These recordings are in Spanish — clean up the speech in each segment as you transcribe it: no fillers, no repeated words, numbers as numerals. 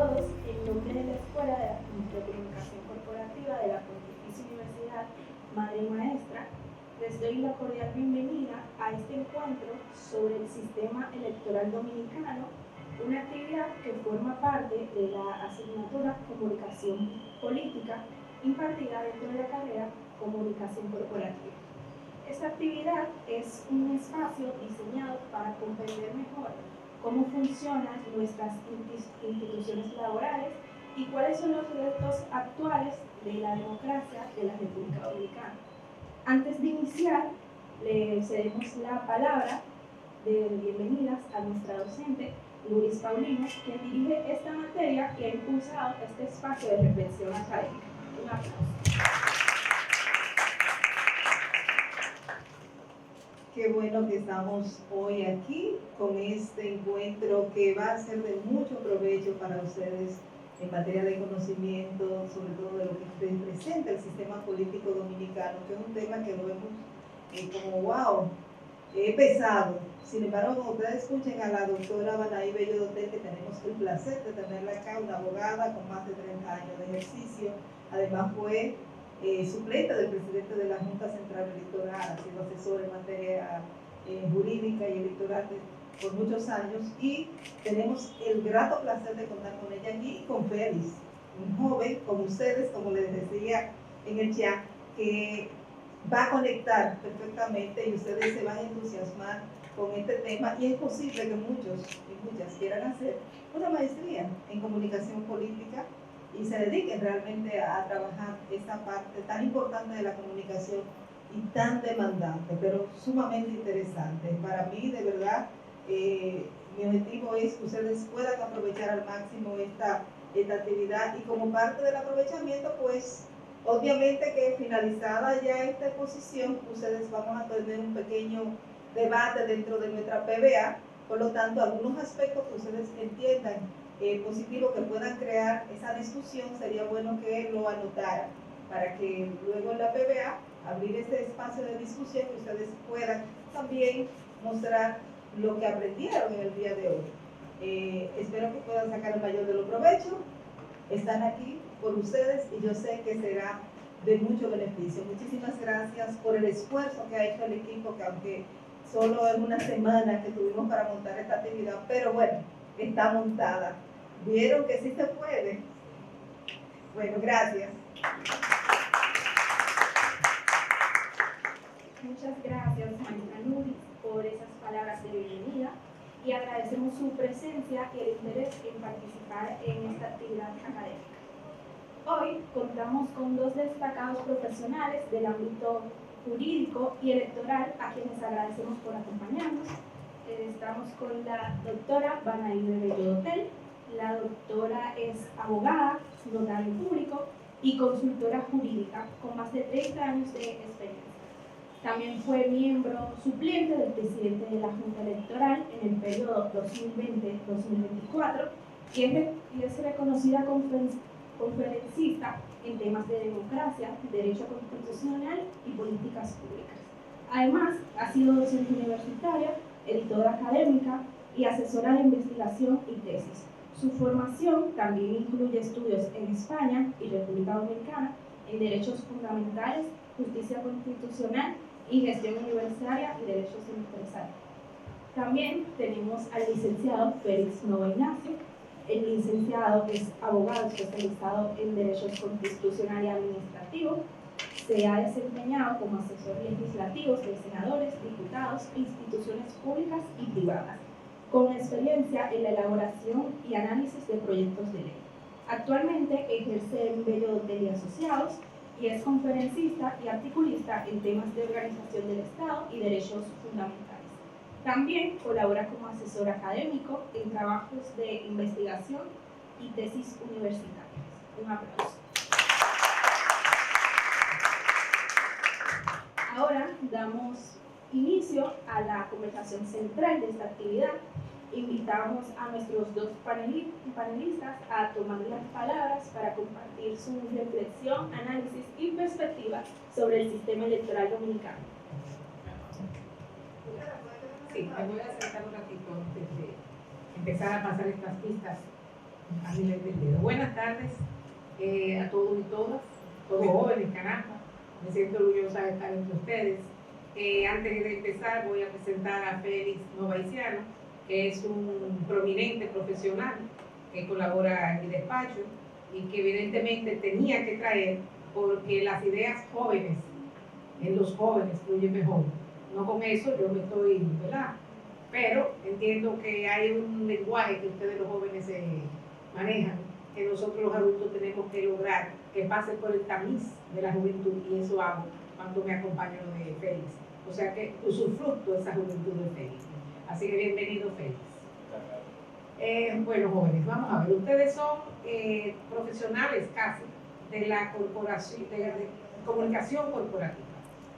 todos, en nombre de la Escuela de Comunicación Corporativa de la Pontificia Universidad Madre y Maestra, les doy la cordial bienvenida a este encuentro sobre el sistema electoral dominicano, una actividad que forma parte de la asignatura Comunicación Política impartida dentro de la carrera Comunicación Corporativa. Esta actividad es un espacio diseñado para comprender mejor cómo funcionan nuestras instituciones laborales y cuáles son los retos actuales de la democracia de la República Dominicana. Antes de iniciar, le cedemos la palabra de bienvenidas a nuestra docente, Luis Paulino, quien dirige esta materia y ha impulsado este espacio de reflexión académica. Un aplauso. Qué bueno que estamos hoy aquí con este encuentro que va a ser de mucho provecho para ustedes en materia de conocimiento, sobre todo de lo que representa el sistema político dominicano, que es un tema que lo vemos como wow, pesado. Sin embargo, como ustedes escuchen a la doctora Banaí Bello Dotel, que tenemos el placer de tenerla acá, una abogada con más de 30 años de ejercicio, además fue suplente del presidente de la Junta Central Electoral, ha sido asesor en materia jurídica y electoral por muchos años, y tenemos el grato placer de contar con ella aquí y con Félix, un joven como ustedes, como les decía en el chat, que va a conectar perfectamente y ustedes se van a entusiasmar con este tema, y es posible que muchos y muchas quieran hacer una maestría en comunicación política y se dediquen realmente a trabajar esa parte tan importante de la comunicación y tan demandante, pero sumamente interesante. Para mí, de verdad, mi objetivo es que ustedes puedan aprovechar al máximo esta actividad, y como parte del aprovechamiento, pues, obviamente que finalizada ya esta exposición, ustedes vamos a tener un pequeño debate dentro de nuestra PBA, por lo tanto, algunos aspectos que ustedes entiendan positivo que puedan crear esa discusión, sería bueno que lo anotaran para que luego en la PBA abrir ese espacio de discusión y ustedes puedan también mostrar lo que aprendieron en el día de hoy. Espero que puedan sacar el mayor de los provechos. Están aquí por ustedes y yo sé que será de mucho beneficio. Muchísimas gracias por el esfuerzo que ha hecho el equipo, que aunque solo es una semana que tuvimos para montar esta actividad, pero bueno, está montada. ¿Vieron que sí se puede? Bueno, gracias. Muchas gracias, maestra Luis, por esas palabras de bienvenida, y agradecemos su presencia y el interés en participar en esta actividad académica. Hoy contamos con dos destacados profesionales del ámbito jurídico y electoral, a quienes agradecemos por acompañarnos. Estamos con la doctora Banaí Bello Dotel. La doctora es abogada, notario público y consultora jurídica con más de 30 años de experiencia. También fue miembro suplente del presidente de la Junta Electoral en el periodo 2020-2024 y es reconocida conferencista en temas de democracia, derecho constitucional y políticas públicas. Además, ha sido docente universitaria, editora académica y asesora de investigación y tesis. Su formación también incluye estudios en España y República Dominicana en derechos fundamentales, justicia constitucional y gestión universitaria y derechos empresariales. También tenemos al licenciado Félix Nova Ignacio. El licenciado es abogado especializado en derechos constitucional y administrativo. Se ha desempeñado como asesor legislativo de senadores, diputados, instituciones públicas y privadas, con experiencia en la elaboración y análisis de proyectos de ley. Actualmente ejerce en Bello Dotel y Asociados y es conferencista y articulista en temas de organización del Estado y derechos fundamentales. También colabora como asesor académico en trabajos de investigación y tesis universitarias. Un aplauso. Ahora damos inicio a la conversación central de esta actividad. Invitamos a nuestros dos panelistas a tomar las palabras para compartir su reflexión, análisis y perspectiva sobre el sistema electoral dominicano. Sí, me voy a acercar un ratito antes de empezar a pasar estas pistas A mí le he entendido. Buenas tardes a todos y todas, todos jóvenes, caramba. Me siento orgullosa de estar entre ustedes. Antes de empezar voy a presentar a Félix Novaiciano, que es un prominente profesional que colabora en mi despacho y que evidentemente tenía que traer porque las ideas jóvenes, en los jóvenes fluyen mejor. No con eso yo me estoy, ¿verdad? Pero entiendo que hay un lenguaje que ustedes los jóvenes manejan, que nosotros los adultos tenemos que lograr que pase por el tamiz de la juventud, y eso hago cuando me acompaño de Félix. O sea que usufructo esa juventud de Félix. Así que bienvenido, Félix. Bueno, jóvenes, vamos a ver, ustedes son profesionales casi de la corporación, de comunicación corporativa,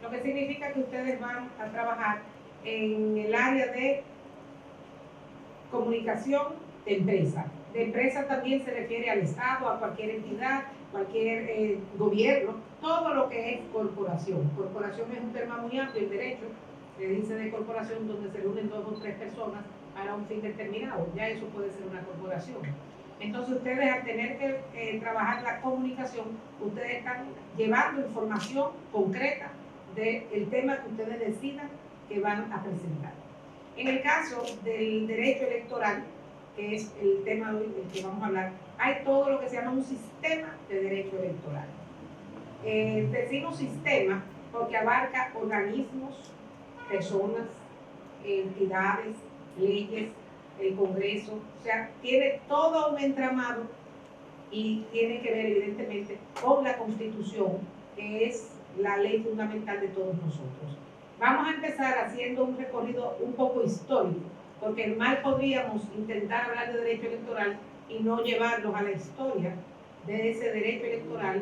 lo que significa que ustedes van a trabajar en el área de comunicación de empresa. De empresa también se refiere al Estado, a cualquier entidad, cualquier gobierno, todo lo que es corporación. Corporación es un tema muy amplio en derecho, se dice de corporación donde se reúnen 2 o 3 personas para un fin determinado, ya eso puede ser una corporación. Entonces ustedes, al tener que trabajar la comunicación, ustedes están llevando información concreta del tema que ustedes decidan que van a presentar. En el caso del derecho electoral, que es el tema de hoy del que vamos a hablar, hay todo lo que se llama un sistema de derecho electoral. Decimos sistema porque abarca organismos, personas, entidades, leyes, el Congreso, o sea, tiene todo un entramado y tiene que ver evidentemente con la Constitución, que es la ley fundamental de todos nosotros. Vamos a empezar haciendo un recorrido un poco histórico, porque mal podríamos intentar hablar de derecho electoral y no llevarlos a la historia de ese derecho electoral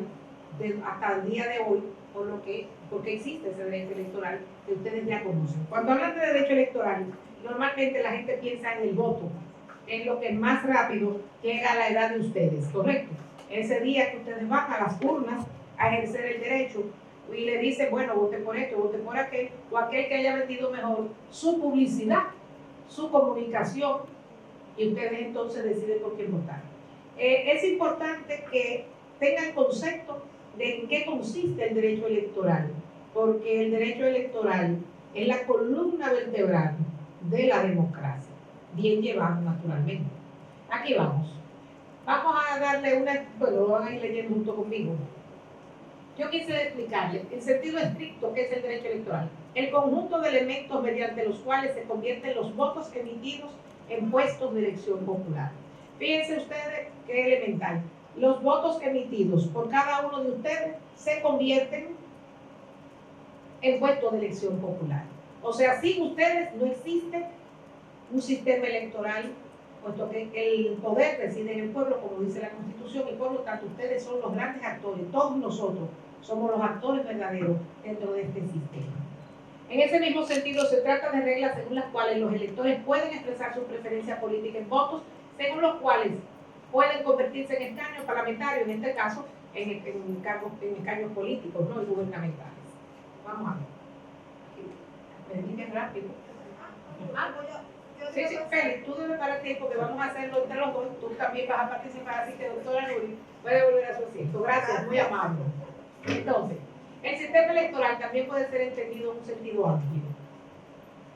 hasta el día de hoy, porque existe ese derecho electoral que ustedes ya conocen. Cuando hablan de derecho electoral, normalmente la gente piensa en el voto, en lo que más rápido llega a la edad de ustedes, ¿correcto? Ese día que ustedes van a las urnas a ejercer el derecho y le dicen, bueno, vote por esto, vote por aquel, o aquel que haya vendido mejor su publicidad, su comunicación, y ustedes entonces deciden por quién votar. Es importante que tengan concepto de en qué consiste el derecho electoral, porque el derecho electoral es la columna vertebral de la democracia, bien llevado naturalmente. Aquí vamos. Vamos a darle bueno, lo van a ir leyendo junto conmigo. Yo quise explicarle en sentido estricto qué es el derecho electoral. El conjunto de elementos mediante los cuales se convierten los votos emitidos en puestos de elección popular. Fíjense ustedes qué elemental. Los votos emitidos por cada uno de ustedes se convierten en puestos de elección popular. O sea, sin ustedes no existe un sistema electoral, puesto que el poder reside en el pueblo, como dice la Constitución, y por lo tanto ustedes son los grandes actores, todos nosotros somos los actores verdaderos dentro de este sistema. En ese mismo sentido, se trata de reglas según las cuales los electores pueden expresar su preferencia política en votos, según los cuales pueden convertirse en escaños parlamentarios, en este caso, en escaños políticos, no en gubernamentales. Vamos a ver. Me dije rápido. Sí, Félix, tú debes parar tiempo que vamos a hacerlo entre los dos. Tú también vas a participar, así que doctora Nuri puede volver a su asiento. Gracias, muy amable. Entonces, el sistema electoral también puede ser entendido en un sentido amplio.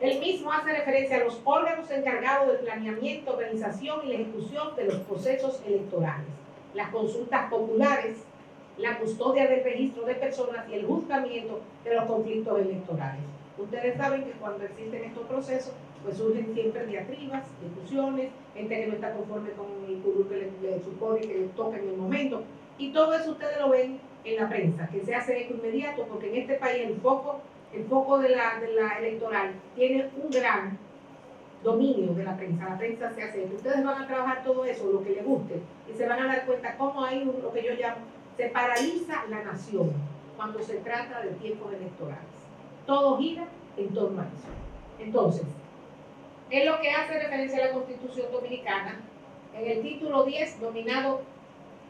El mismo hace referencia a los órganos encargados del planeamiento, organización y la ejecución de los procesos electorales, las consultas populares, la custodia del registro de personas y el juzgamiento de los conflictos electorales. Ustedes saben que cuando existen estos procesos, pues surgen siempre diatribas, discusiones, gente que no está conforme con el curul que le supone que le toca en el momento, y todo eso ustedes lo ven en la prensa, que se hace eco inmediato, porque en este país el foco de la electoral tiene un gran dominio de la prensa se hace eco. Ustedes van a trabajar todo eso, lo que les guste, y se van a dar cuenta cómo hay lo que yo llamo, se paraliza la nación cuando se trata de tiempos electorales. Todo gira en torno a eso. Entonces, es lo que hace referencia a la Constitución Dominicana, en el título 10, dominado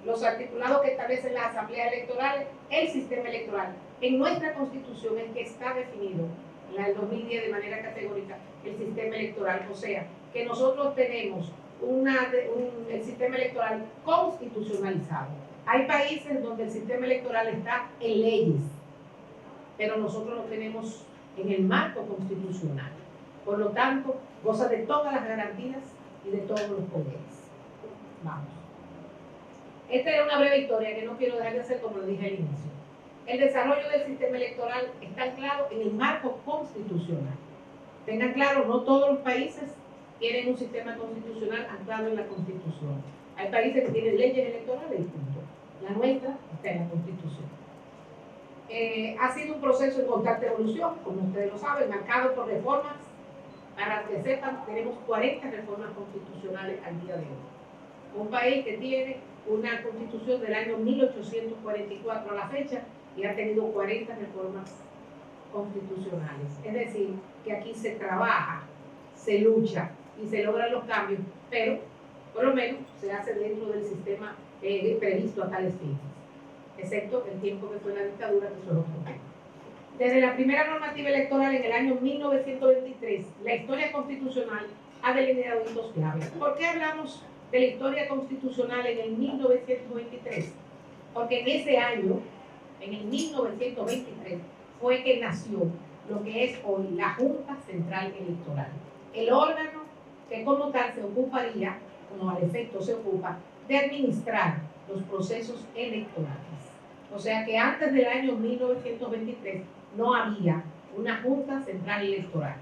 los articulados que establecen las asambleas electorales, el sistema electoral. En nuestra Constitución es que está definido, en la del 2010 de manera categórica, el sistema electoral. O sea, que nosotros tenemos el sistema electoral constitucionalizado. Hay países donde el sistema electoral está en leyes, pero nosotros lo tenemos en el marco constitucional. Por lo tanto, goza de todas las garantías y de todos los poderes. Vamos. Esta es una breve historia que no quiero dejar de hacer como lo dije al inicio. El desarrollo del sistema electoral está anclado en el marco constitucional. Tengan claro, no todos los países tienen un sistema constitucional anclado en la Constitución. Hay países que tienen leyes electorales y punto. La nuestra está en la Constitución. Ha sido un proceso en constante evolución, como ustedes lo saben, marcado por reformas. Para que sepan, tenemos 40 reformas constitucionales al día de hoy. Un país que tiene una constitución del año 1844 a la fecha y ha tenido 40 reformas constitucionales. Es decir, que aquí se trabaja, se lucha y se logran los cambios, pero por lo menos se hace dentro del sistema previsto a tales fines, excepto el tiempo que fue la dictadura, que eso es otro tema. Desde la primera normativa electoral en el año 1923, la historia constitucional ha delineado hitos claves. ¿Por qué hablamos de la historia constitucional en el 1923? Porque en ese año, en el 1923, fue que nació lo que es hoy la Junta Central Electoral, el órgano que como tal se ocuparía, como al efecto se ocupa, de administrar los procesos electorales. O sea que antes del año 1923 no había una Junta Central Electoral.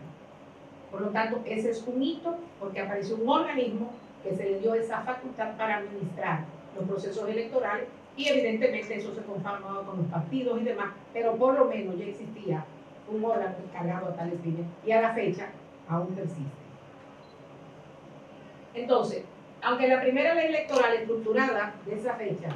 Por lo tanto, ese es un hito porque apareció un organismo que se le dio esa facultad para administrar los procesos electorales y evidentemente eso se conformaba con los partidos y demás, pero por lo menos ya existía un órgano encargado a tales fines y a la fecha aún persiste. Entonces, aunque la primera ley electoral estructurada de esa fecha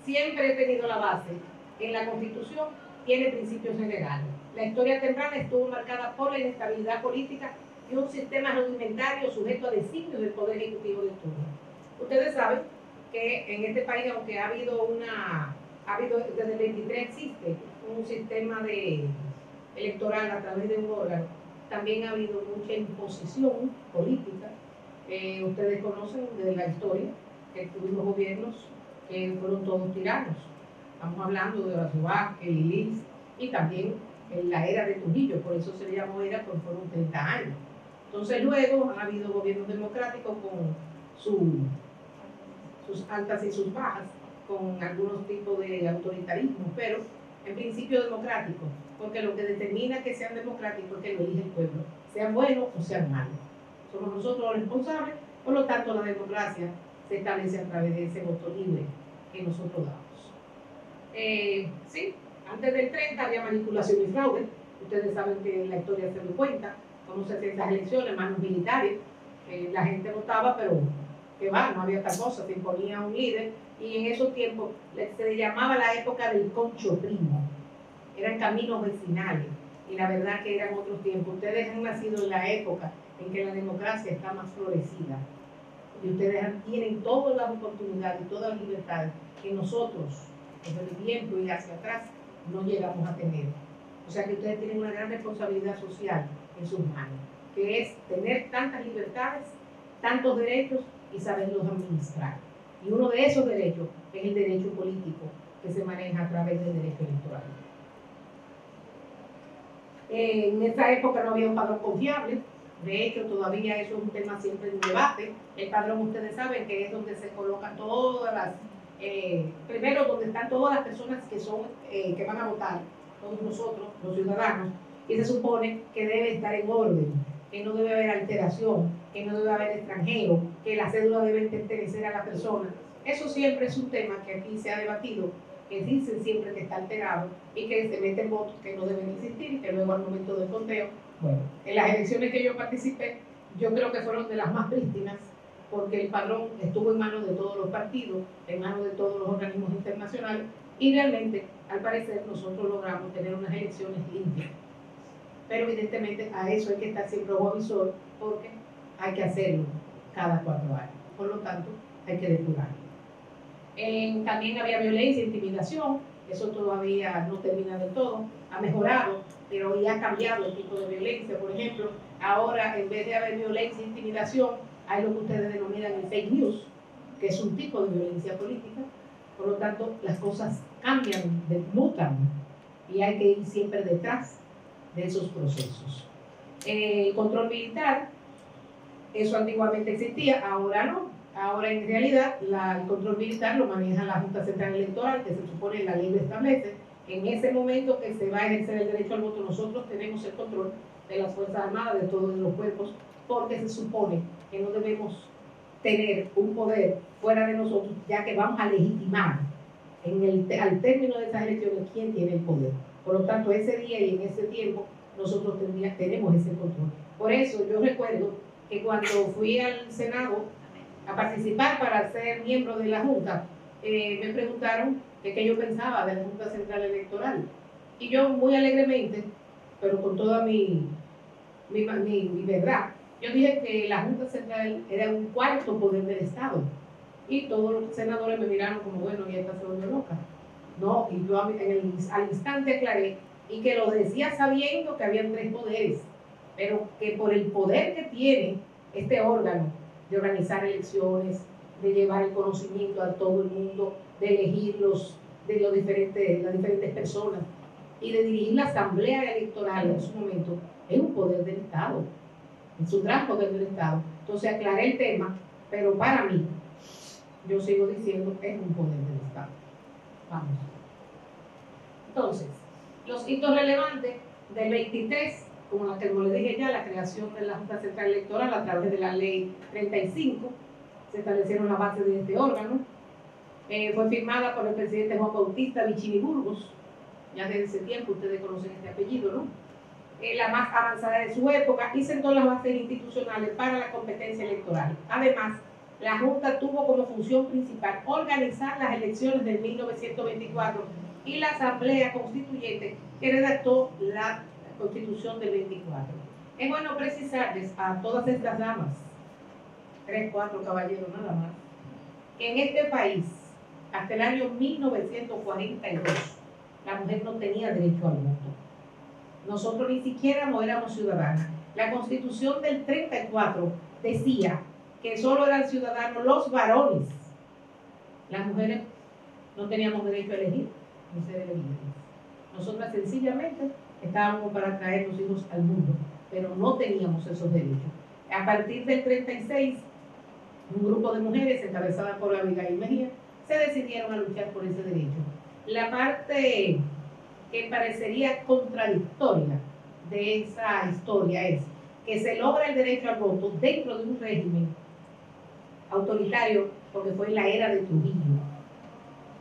siempre he tenido la base en la Constitución, tiene principios generales. La historia temprana estuvo marcada por la inestabilidad política y un sistema rudimentario sujeto a designios del Poder Ejecutivo de turno. Ustedes saben que en este país, aunque desde el 23 existe un sistema electoral a través de un órgano, también ha habido mucha imposición política. Ustedes conocen de la historia que tuvimos gobiernos que fueron todos tiranos. Estamos hablando de Horacio Vázquez, Liz, y también en la era de Trujillo, por eso se le llamó era, porque fueron 30 años. Entonces luego han habido gobiernos democráticos con sus altas y sus bajas, con algunos tipos de autoritarismo, pero en principio democrático, porque lo que determina que sean democráticos es que lo elige el pueblo, sean buenos o sean malos. Somos nosotros los responsables, por lo tanto la democracia se establece a través de ese voto libre que nosotros damos. Sí, antes del 30 había manipulación y fraude. Ustedes saben que en la historia se dio cuenta, como 70 elecciones, manos militares, la gente votaba, pero que va, no había tal cosa, se imponía un líder, y en esos tiempos se le llamaba la época del concho primo, eran caminos vecinales, y la verdad que eran otros tiempos. Ustedes han nacido en la época en que la democracia está más florecida, y ustedes tienen todas las oportunidades y todas las libertades que nosotros, desde el tiempo y hacia atrás, no llegamos a tener. O sea que ustedes tienen una gran responsabilidad social en sus manos, que es tener tantas libertades, tantos derechos y saberlos administrar. Y uno de esos derechos es el derecho político que se maneja a través del derecho electoral. En esta época no había un padrón confiable. De hecho, todavía eso es un tema siempre de debate. El padrón, ustedes saben que es donde se colocan todas las, primero donde están todas las personas que van a votar, todos nosotros, los ciudadanos, y se supone que debe estar en orden, que no debe haber alteración, que no debe haber extranjero, que la cédula debe pertenecer a la persona. Eso siempre es un tema que aquí se ha debatido, que dicen siempre que está alterado y que se meten votos que no deben existir y que luego al momento del conteo, bueno, en las elecciones que yo participé, yo creo que fueron de las más prístinas, porque el padrón estuvo en manos de todos los partidos, en manos de todos los organismos internacionales, y realmente, al parecer, nosotros logramos tener unas elecciones limpias. Pero evidentemente a eso hay que estar siempre ojo visor, porque hay que hacerlo cada 4 años. Por lo tanto, hay que depurarlo. También había violencia, intimidación, eso todavía no termina del todo, ha mejorado, pero ya ha cambiado el tipo de violencia. Por ejemplo, ahora en vez de haber violencia e intimidación, hay lo que ustedes denominan el fake news, que es un tipo de violencia política. Por lo tanto, las cosas cambian, mutan, y hay que ir siempre detrás de esos procesos. El control militar, eso antiguamente existía, ahora no. Ahora en realidad el control militar lo maneja la Junta Central Electoral, que se supone la ley lo establece. En ese momento que se va a ejercer el derecho al voto, nosotros tenemos el control de las Fuerzas Armadas, de todos los cuerpos, porque se supone que no debemos tener un poder fuera de nosotros, ya que vamos a legitimar al término de estas elecciones quién tiene el poder. Por lo tanto, ese día y en ese tiempo nosotros tenemos ese control. Por eso yo recuerdo que cuando fui al Senado a participar para ser miembro de la Junta, me preguntaron de qué yo pensaba de la Junta Central Electoral. Y yo muy alegremente, pero con toda mi verdad, yo dije que la Junta Central era un cuarto poder del Estado. Y todos los senadores me miraron como, bueno, y esta se volvió loca. No, y yo al instante aclaré, y que lo decía sabiendo que habían 3 poderes, pero que por el poder que tiene este órgano de organizar elecciones, de llevar el conocimiento a todo el mundo, de elegir las diferentes personas y de dirigir la asamblea electoral en su momento, es un poder del Estado, es un gran poder del Estado. Entonces aclaré el tema, pero para mí, yo sigo diciendo que es un poder del Estado. Vamos. Entonces, los hitos relevantes del 23, como le dije ya, la creación de la Junta Central Electoral a través de la Ley 35, se establecieron las bases de este órgano. Fue firmada por el presidente Juan Bautista Vicini Burgos, ya desde ese tiempo ustedes conocen este apellido, ¿no? La más avanzada de su época, y sentó las bases institucionales para la competencia electoral. Además, la Junta tuvo como función principal organizar las elecciones de 1924 y la Asamblea Constituyente que redactó la Constitución del 24. Es bueno precisarles a todas estas damas, 3, 4 caballeros nada más, que en este país, hasta el año 1942, la mujer no tenía derecho al voto. Nosotros ni siquiera no éramos ciudadanas. La Constitución del 34 decía que solo eran ciudadanos los varones. Las mujeres no teníamos derecho a elegir ni ser elegibles. Nosotras sencillamente estábamos para traer los hijos al mundo, pero no teníamos esos derechos. A partir del 36, un grupo de mujeres encabezadas por Abigail Mejía se decidieron a luchar por ese derecho. La parte que parecería contradictoria de esa historia es que se logra el derecho al voto dentro de un régimen autoritario, porque fue en la era de Trujillo.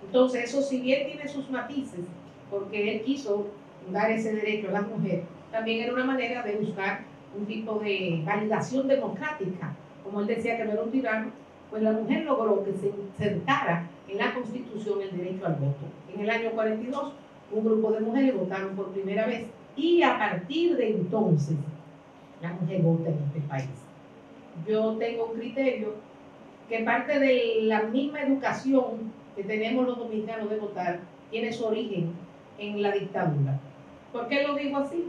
Entonces eso, si bien tiene sus matices, porque él quiso dar ese derecho a la mujer, también era una manera de buscar un tipo de validación democrática. Como él decía que no era un tirano, pues la mujer logró que se insertara en la Constitución el derecho al voto. En el año 42, un grupo de mujeres votaron por primera vez, y a partir de entonces la mujer vota en este país. Yo tengo un criterio que parte de la misma educación que tenemos los dominicanos de votar tiene su origen en la dictadura. ¿Por qué lo digo así?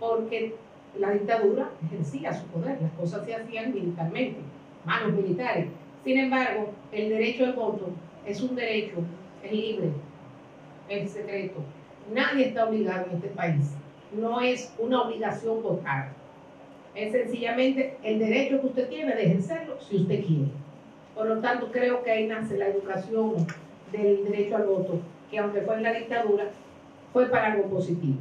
Porque la dictadura ejercía su poder, las cosas se hacían militarmente, manos militares. Sin embargo, el derecho al voto es un derecho, es libre, es secreto. Nadie está obligado en este país. No es una obligación votar. Es sencillamente el derecho que usted tiene de ejercerlo si usted quiere. Por lo tanto, creo que ahí nace la educación del derecho al voto, que aunque fue en la dictadura, fue para algo positivo.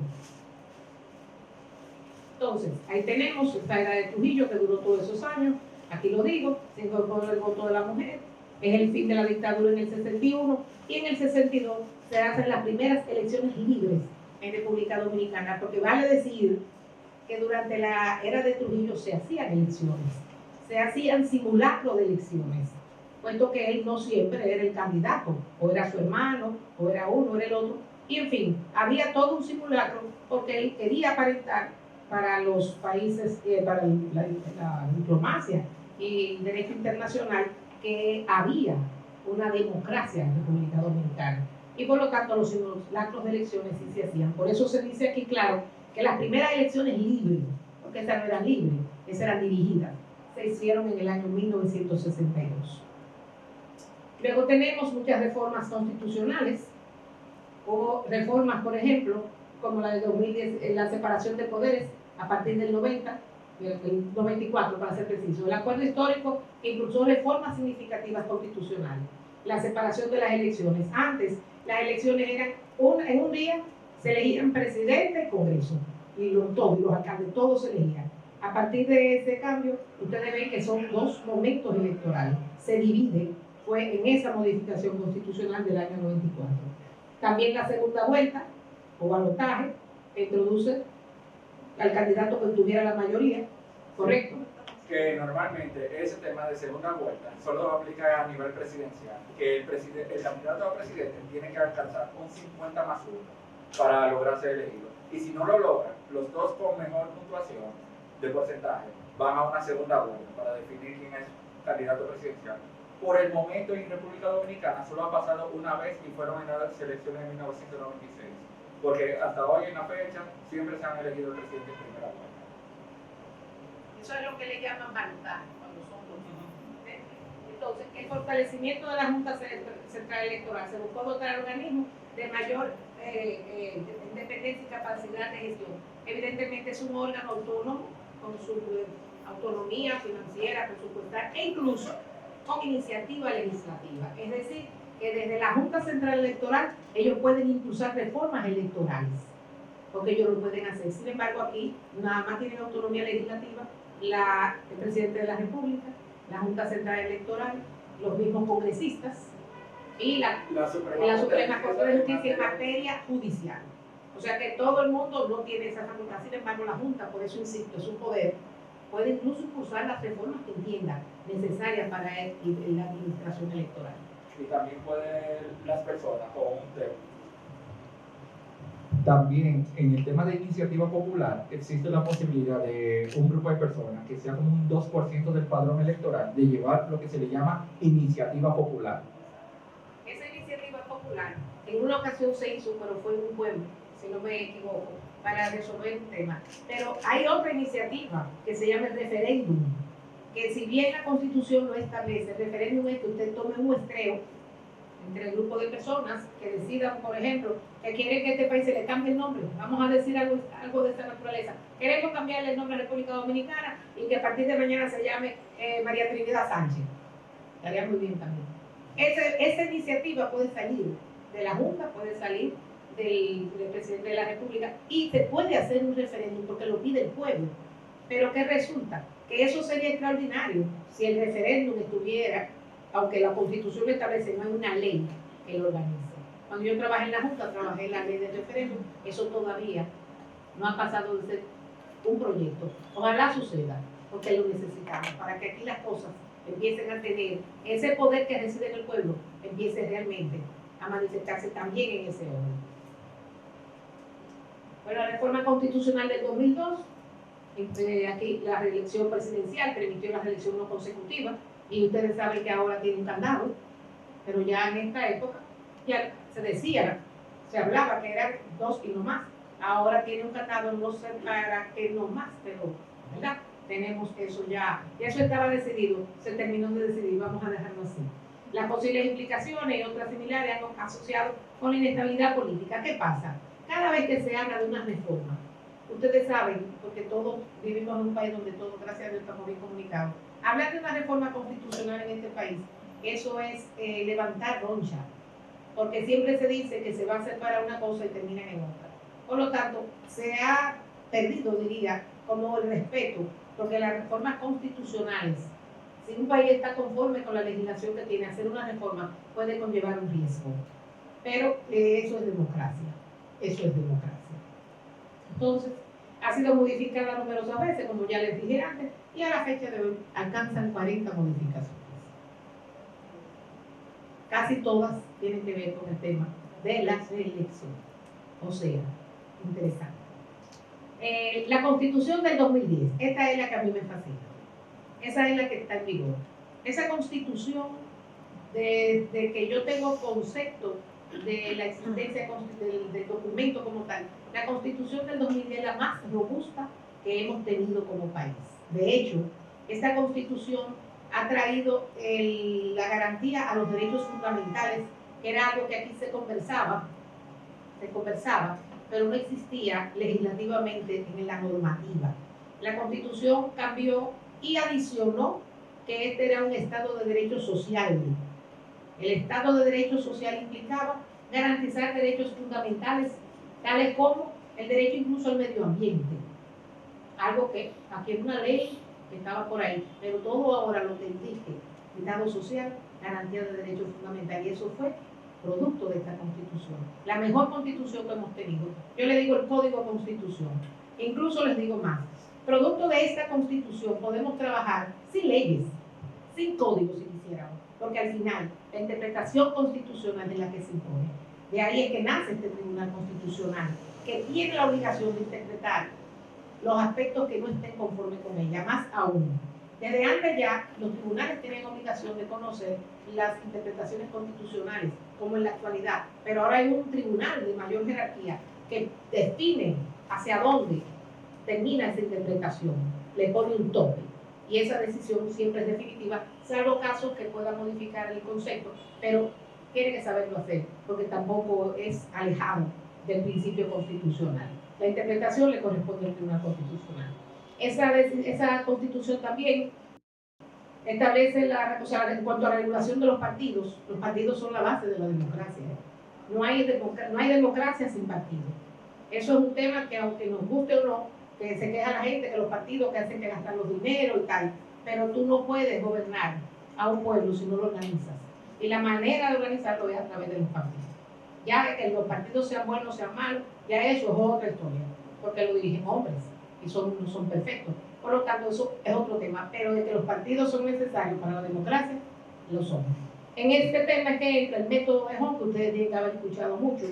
Entonces, ahí tenemos esta era de Trujillo que duró todos esos años. Aquí lo digo, se incorporó el voto de la mujer. Es el fin de la dictadura en el 61, y en el 62 se hacen las primeras elecciones libres en República Dominicana, porque vale decir que durante la era de Trujillo se hacían elecciones, se hacían simulacros de elecciones, puesto que él no siempre era el candidato, o era su hermano, o era uno, o era el otro, y en fin, había todo un simulacro porque él quería aparentar para los países, para la diplomacia y el derecho internacional, que había una democracia en República Dominicana, y por lo tanto los simulacros de elecciones sí se hacían. Por eso se dice aquí claro que las primeras elecciones libres, porque esas no eran libres, esas eran dirigidas, se hicieron en el año 1962. Luego tenemos muchas reformas constitucionales, o reformas, por ejemplo, como la de 2010, la separación de poderes a partir del 90, el 94 para ser preciso. El acuerdo histórico impulsó reformas significativas constitucionales. La separación de las elecciones. Antes, las elecciones eran, en un día se elegían presidente y congreso, y los alcaldes, todos se elegían. A partir de ese cambio, ustedes ven que son 2 momentos electorales. Se divide, fue en esa modificación constitucional del año 94. También la segunda vuelta, o balotaje, introduce al candidato que tuviera la mayoría, ¿correcto? Que normalmente ese tema de segunda vuelta solo aplica a nivel presidencial, que el candidato a presidente tiene que alcanzar un 50 más 1 para lograr ser elegido. Y si no lo logra, los dos con mejor puntuación de porcentaje van a una segunda vuelta para definir quién es candidato presidencial. Por el momento en República Dominicana solo ha pasado una vez y fueron en las elecciones de 1996, porque hasta hoy en la fecha siempre se han elegido el presidente en primera vuelta. Eso es lo que le llaman balotaje cuando son dos. Entonces, el fortalecimiento de la Junta Central Electoral se buscó dotar al organismo de mayor independencia y capacidad de gestión. Evidentemente es un órgano autónomo con su autonomía financiera, presupuestal e incluso con iniciativa legislativa. Es decir, que desde la Junta Central Electoral ellos pueden impulsar reformas electorales, porque ellos lo pueden hacer. Sin embargo, aquí nada más tienen autonomía legislativa el presidente de la República, la Junta Central Electoral, los mismos congresistas y la Suprema Corte de Justicia en materia judicial. O sea que todo el mundo no tiene esa facultad. Sin embargo, la Junta, por eso insisto, es un poder, puede incluso impulsar las reformas que entienda necesarias para la administración electoral. Y también pueden las personas con un tema. También en el tema de iniciativa popular existe la posibilidad de un grupo de personas que sea como un 2% del padrón electoral de llevar lo que se le llama iniciativa popular. Esa iniciativa popular en una ocasión se hizo, pero fue en un pueblo, si no me equivoco, para resolver un tema. Pero hay otra iniciativa que se llama el referéndum, que si bien la Constitución lo establece, el referéndum es que usted tome un muestreo entre el grupo de personas que decidan, por ejemplo, que quieren que este país se le cambie el nombre. Vamos a decir algo de esta naturaleza. Queremos cambiarle el nombre a República Dominicana y que a partir de mañana se llame María Trinidad Sánchez. Estaría muy bien también. Esa iniciativa puede salir de la Junta, puede salir del presidente de la República y se puede hacer un referéndum porque lo pide el pueblo. Pero ¿qué resulta? Que eso sería extraordinario si el referéndum estuviera, aunque la Constitución lo establece, no hay una ley que lo organice. Cuando yo trabajé en la Junta, trabajé en la ley del referéndum, eso todavía no ha pasado de ser un proyecto. Ojalá suceda, porque lo necesitamos, para que aquí las cosas empiecen a tener ese poder que reside en el pueblo, empiece realmente a manifestarse también en ese orden. Bueno, la reforma constitucional del 2002, aquí la reelección presidencial permitió la reelección no consecutiva, y ustedes saben que ahora tiene un candado, pero ya en esta época ya se decía, se hablaba que eran 2 y no más. Ahora tiene un candado, no sé para qué no más, pero ¿verdad? Tenemos eso ya eso estaba decidido, se terminó de decidir, vamos a dejarlo así. Las posibles implicaciones y otras similares han asociado con la inestabilidad política. ¿Qué pasa? Cada vez que se habla de una reforma, ustedes saben, porque todos vivimos en un país donde todos, gracias a Dios, estamos bien comunicados. Hablar de una reforma constitucional en este país, eso es levantar roncha, porque siempre se dice que se va a hacer para una cosa y terminan en otra. Por lo tanto, se ha perdido, diría, como el respeto, porque las reformas constitucionales, si un país está conforme con la legislación que tiene, hacer una reforma puede conllevar un riesgo. Pero eso es democracia, eso es democracia. Entonces, ha sido modificada numerosas veces, como ya les dije antes, y a la fecha de hoy alcanzan 40 modificaciones. Casi todas tienen que ver con el tema de la reelección. O sea, interesante. La Constitución del 2010, esta es la que a mí me fascina. Esa es la que está en vigor. Esa Constitución, desde que yo tengo concepto de la existencia del documento como tal, la Constitución del 2010 es la más robusta que hemos tenido como país. De hecho, Esta Constitución ha traído la garantía a los derechos fundamentales, que era algo que aquí se conversaba, pero no existía legislativamente en la normativa. La Constitución cambió y adicionó que este era un Estado de Derecho Social. El Estado de Derecho Social implicaba garantizar derechos fundamentales, tales como el derecho incluso al medio ambiente, algo que aquí es una ley que estaba por ahí, pero todo ahora lo que existe, Estado social, garantía de derechos fundamentales, y eso fue producto de esta Constitución, la mejor Constitución que hemos tenido. Yo le digo el Código Constitución, incluso les digo más, producto de esta Constitución podemos trabajar sin leyes, sin códigos si quisiéramos, porque al final la interpretación constitucional es la que se impone. De ahí es que nace este Tribunal Constitucional, que tiene la obligación de interpretar los aspectos que no estén conformes con ella, más aún. Desde antes ya, los tribunales tienen obligación de conocer las interpretaciones constitucionales, como en la actualidad, pero ahora hay un tribunal de mayor jerarquía que define hacia dónde termina esa interpretación, le pone un tope, y esa decisión siempre es definitiva, salvo casos que puedan modificar el concepto, pero tiene que saberlo hacer, porque tampoco es alejado del principio constitucional. La interpretación le corresponde al Tribunal Constitucional. Esa Constitución también establece, en cuanto a la regulación de los partidos son la base de la democracia. No hay democracia sin partidos. Eso es un tema que, aunque nos guste o no, que se queja la gente, que los partidos que hacen que gastar los dineros y tal, pero tú no puedes gobernar a un pueblo si no lo organizas. Y la manera de organizarlo es a través de los partidos. Ya que los partidos sean buenos o sean malos, ya eso es otra historia, porque lo dirigen hombres y no son perfectos. Por lo tanto, eso es otro tema, pero de que los partidos son necesarios para la democracia, lo son. En este tema que entra el método de Hong, que ustedes tienen que haber escuchado mucho,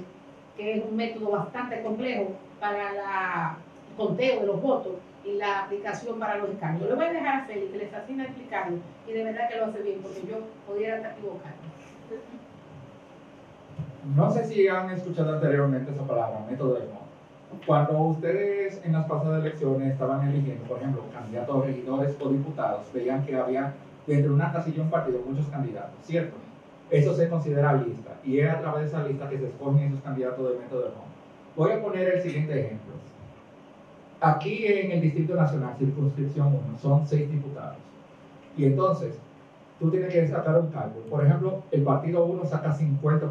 que es un método bastante complejo para el conteo de los votos y la aplicación para los escaños. Le voy a dejar a Félix, que le fascina explicarlo, y de verdad que lo hace bien, porque yo pudiera estar equivocada. No sé si han escuchado anteriormente esa palabra, método de Hong. Cuando ustedes en las pasadas elecciones estaban eligiendo, por ejemplo, candidatos a regidores o diputados, veían que había dentro de una casilla un partido muchos candidatos, ¿cierto? Eso se considera lista y es a través de esa lista que se escogen esos candidatos del método de Hong. Voy a poner el siguiente ejemplo. Aquí en el Distrito Nacional, circunscripción 1, son 6 diputados. Y entonces, tú tienes que sacar un cálculo. Por ejemplo, el partido 1 saca 50%,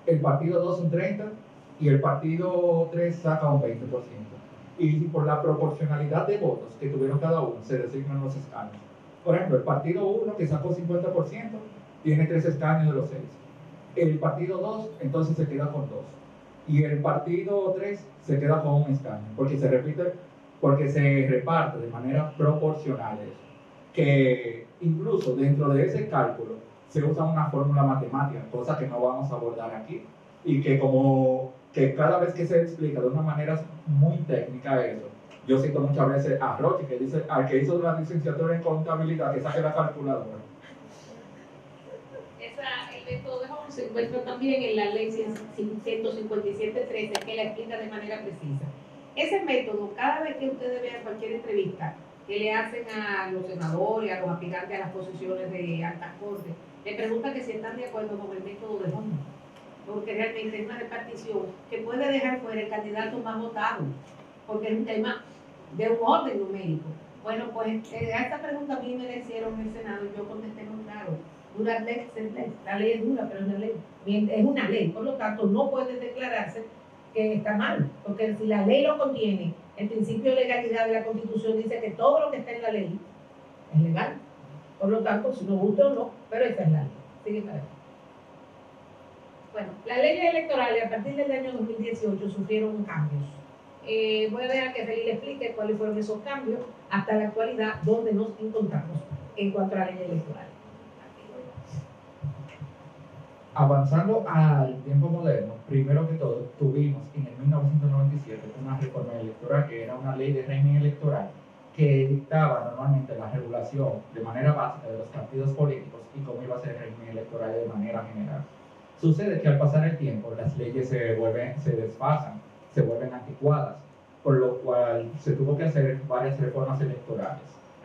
el partido 2 un 30% y el partido 3 saca un 20%. Y por la proporcionalidad de votos que tuvieron cada uno, se designan los escaños. Por ejemplo, el partido 1, que sacó 50%, tiene 3 escaños de los 6. El partido 2, entonces se queda con 2. Y el partido 3 se queda con un escaño, porque se reparte de manera proporcional eso. Que incluso dentro de ese cálculo se usa una fórmula matemática, cosa que no vamos a abordar aquí, y que cada vez que se explica de una manera muy técnica eso, yo cito muchas veces a Roche, que dice, al que hizo la licenciatura en contabilidad, que saque la calculadora. El método de Hong se encuentra también en la ley 157.13, que la explica de manera precisa. Ese método, cada vez que ustedes vean cualquier entrevista que le hacen a los senadores, a los aspirantes a las posiciones de altas cortes, le preguntan que si están de acuerdo con el método de Hong, porque realmente es una repartición que puede dejar fuera el candidato más votado, porque es un tema de un orden numérico. Bueno, pues a esta pregunta a mí me la hicieron en el Senado y yo contesté muy claro. Dura ley, la ley es dura, pero es una ley. Es una ley, por lo tanto no puede declararse que está mal, porque si la ley lo contiene, el principio de legalidad de la Constitución dice que todo lo que está en la ley es legal. Por lo tanto, si nos gusta o no, pero esta es la ley. Sigue para allá. Bueno, las leyes electorales a partir del año 2018 sufrieron cambios. Voy a dejar que Félix le explique cuáles fueron esos cambios hasta la actualidad, donde nos encontramos en cuanto a la ley electoral. Avanzando al tiempo moderno, primero que todo, tuvimos en el 1997 una reforma electoral que era una ley de régimen electoral que dictaba normalmente la regulación de manera básica de los partidos políticos y cómo iba a ser el régimen electoral de manera general. Sucede que al pasar el tiempo las leyes se desfasan, se vuelven anticuadas, por lo cual se tuvo que hacer varias reformas electorales.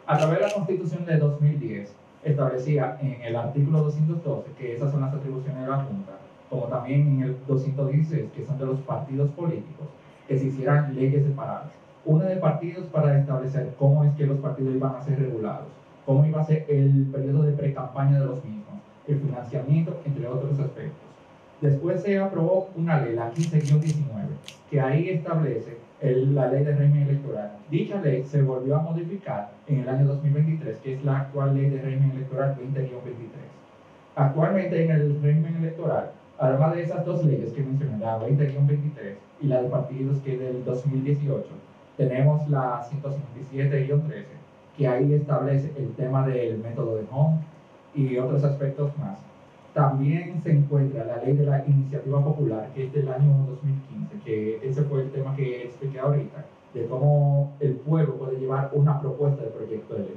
A través de la Constitución de 2010 establecía en el artículo 212 que esas son las atribuciones de la Junta, como también en el 216 que son de los partidos políticos, que se hicieran leyes separadas. Una de partidos para establecer cómo es que los partidos iban a ser regulados, cómo iba a ser el periodo de pre-campaña de los mismos, el financiamiento, entre otros aspectos. Después se aprobó una ley, la 15-19, que ahí establece la ley de régimen electoral. Dicha ley se volvió a modificar en el año 2023, que es la actual ley de régimen electoral 20-23. Actualmente en el régimen electoral, además de esas dos leyes que mencioné, la 20-23 y la de partidos que es del 2018, tenemos la 157-13, que ahí establece el tema del método de Hong y otros aspectos más. También se encuentra la ley de la iniciativa popular, que es del año 2015, que ese fue el tema que expliqué ahorita, de cómo el pueblo puede llevar una propuesta de proyecto de ley.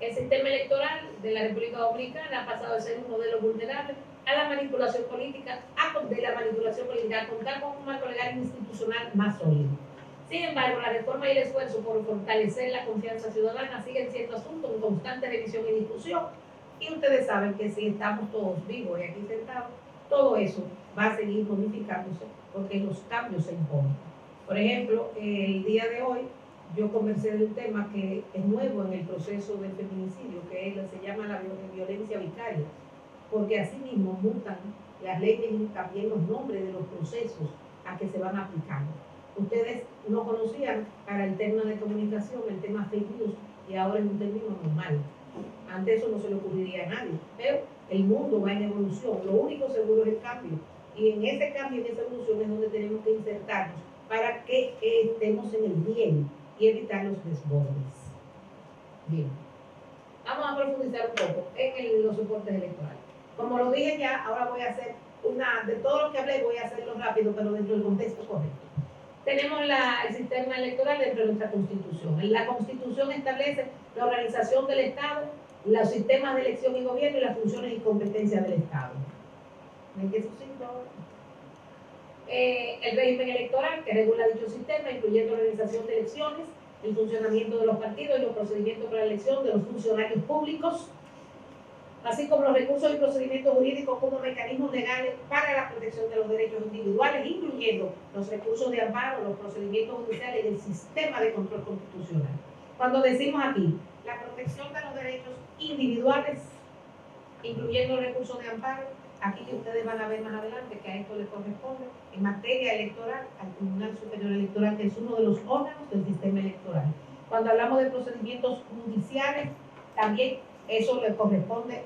El sistema electoral de la República Dominicana ha pasado de ser un modelo vulnerable a la manipulación política, a contar con un marco legal institucional más sólido. Sin embargo, la reforma y el esfuerzo por fortalecer la confianza ciudadana siguen siendo asuntos en constante revisión y discusión. Y ustedes saben que si estamos todos vivos y aquí sentados, todo eso va a seguir modificándose porque los cambios se imponen. Por ejemplo, el día de hoy yo conversé de un tema que es nuevo en el proceso del feminicidio, que se llama la violencia vicaria, porque así mismo mutan las leyes y también los nombres de los procesos a que se van aplicando. Ustedes no conocían para el tema de comunicación el tema fake news y ahora es un término normal. Antes eso no se le ocurriría a nadie, pero el mundo va en evolución. Lo único seguro es el cambio. Y en ese cambio, en esa evolución es donde tenemos que insertarnos para que estemos en el bien y evitar los desbordes. Bien. Vamos a profundizar un poco en los soportes electorales. Como lo dije ya, ahora voy a hacer de todo lo que hablé voy a hacerlo rápido, pero dentro del contexto correcto. Tenemos el sistema electoral dentro de nuestra Constitución. La Constitución establece la organización del Estado, los sistemas de elección y gobierno y las funciones y competencias del Estado. ¿Ven qué sucinto ahora? El régimen electoral que regula dicho sistema, incluyendo la organización de elecciones, el funcionamiento de los partidos y los procedimientos para la elección de los funcionarios públicos, así como los recursos y procedimientos jurídicos como mecanismos legales para la protección de los derechos individuales, incluyendo los recursos de amparo, los procedimientos judiciales y el sistema de control constitucional. Cuando decimos aquí, la protección de los derechos individuales, incluyendo los recursos de amparo, aquí que ustedes van a ver más adelante que a esto le corresponde, en materia electoral, al Tribunal Superior Electoral, que es uno de los órganos del sistema electoral. Cuando hablamos de procedimientos judiciales, también eso le corresponde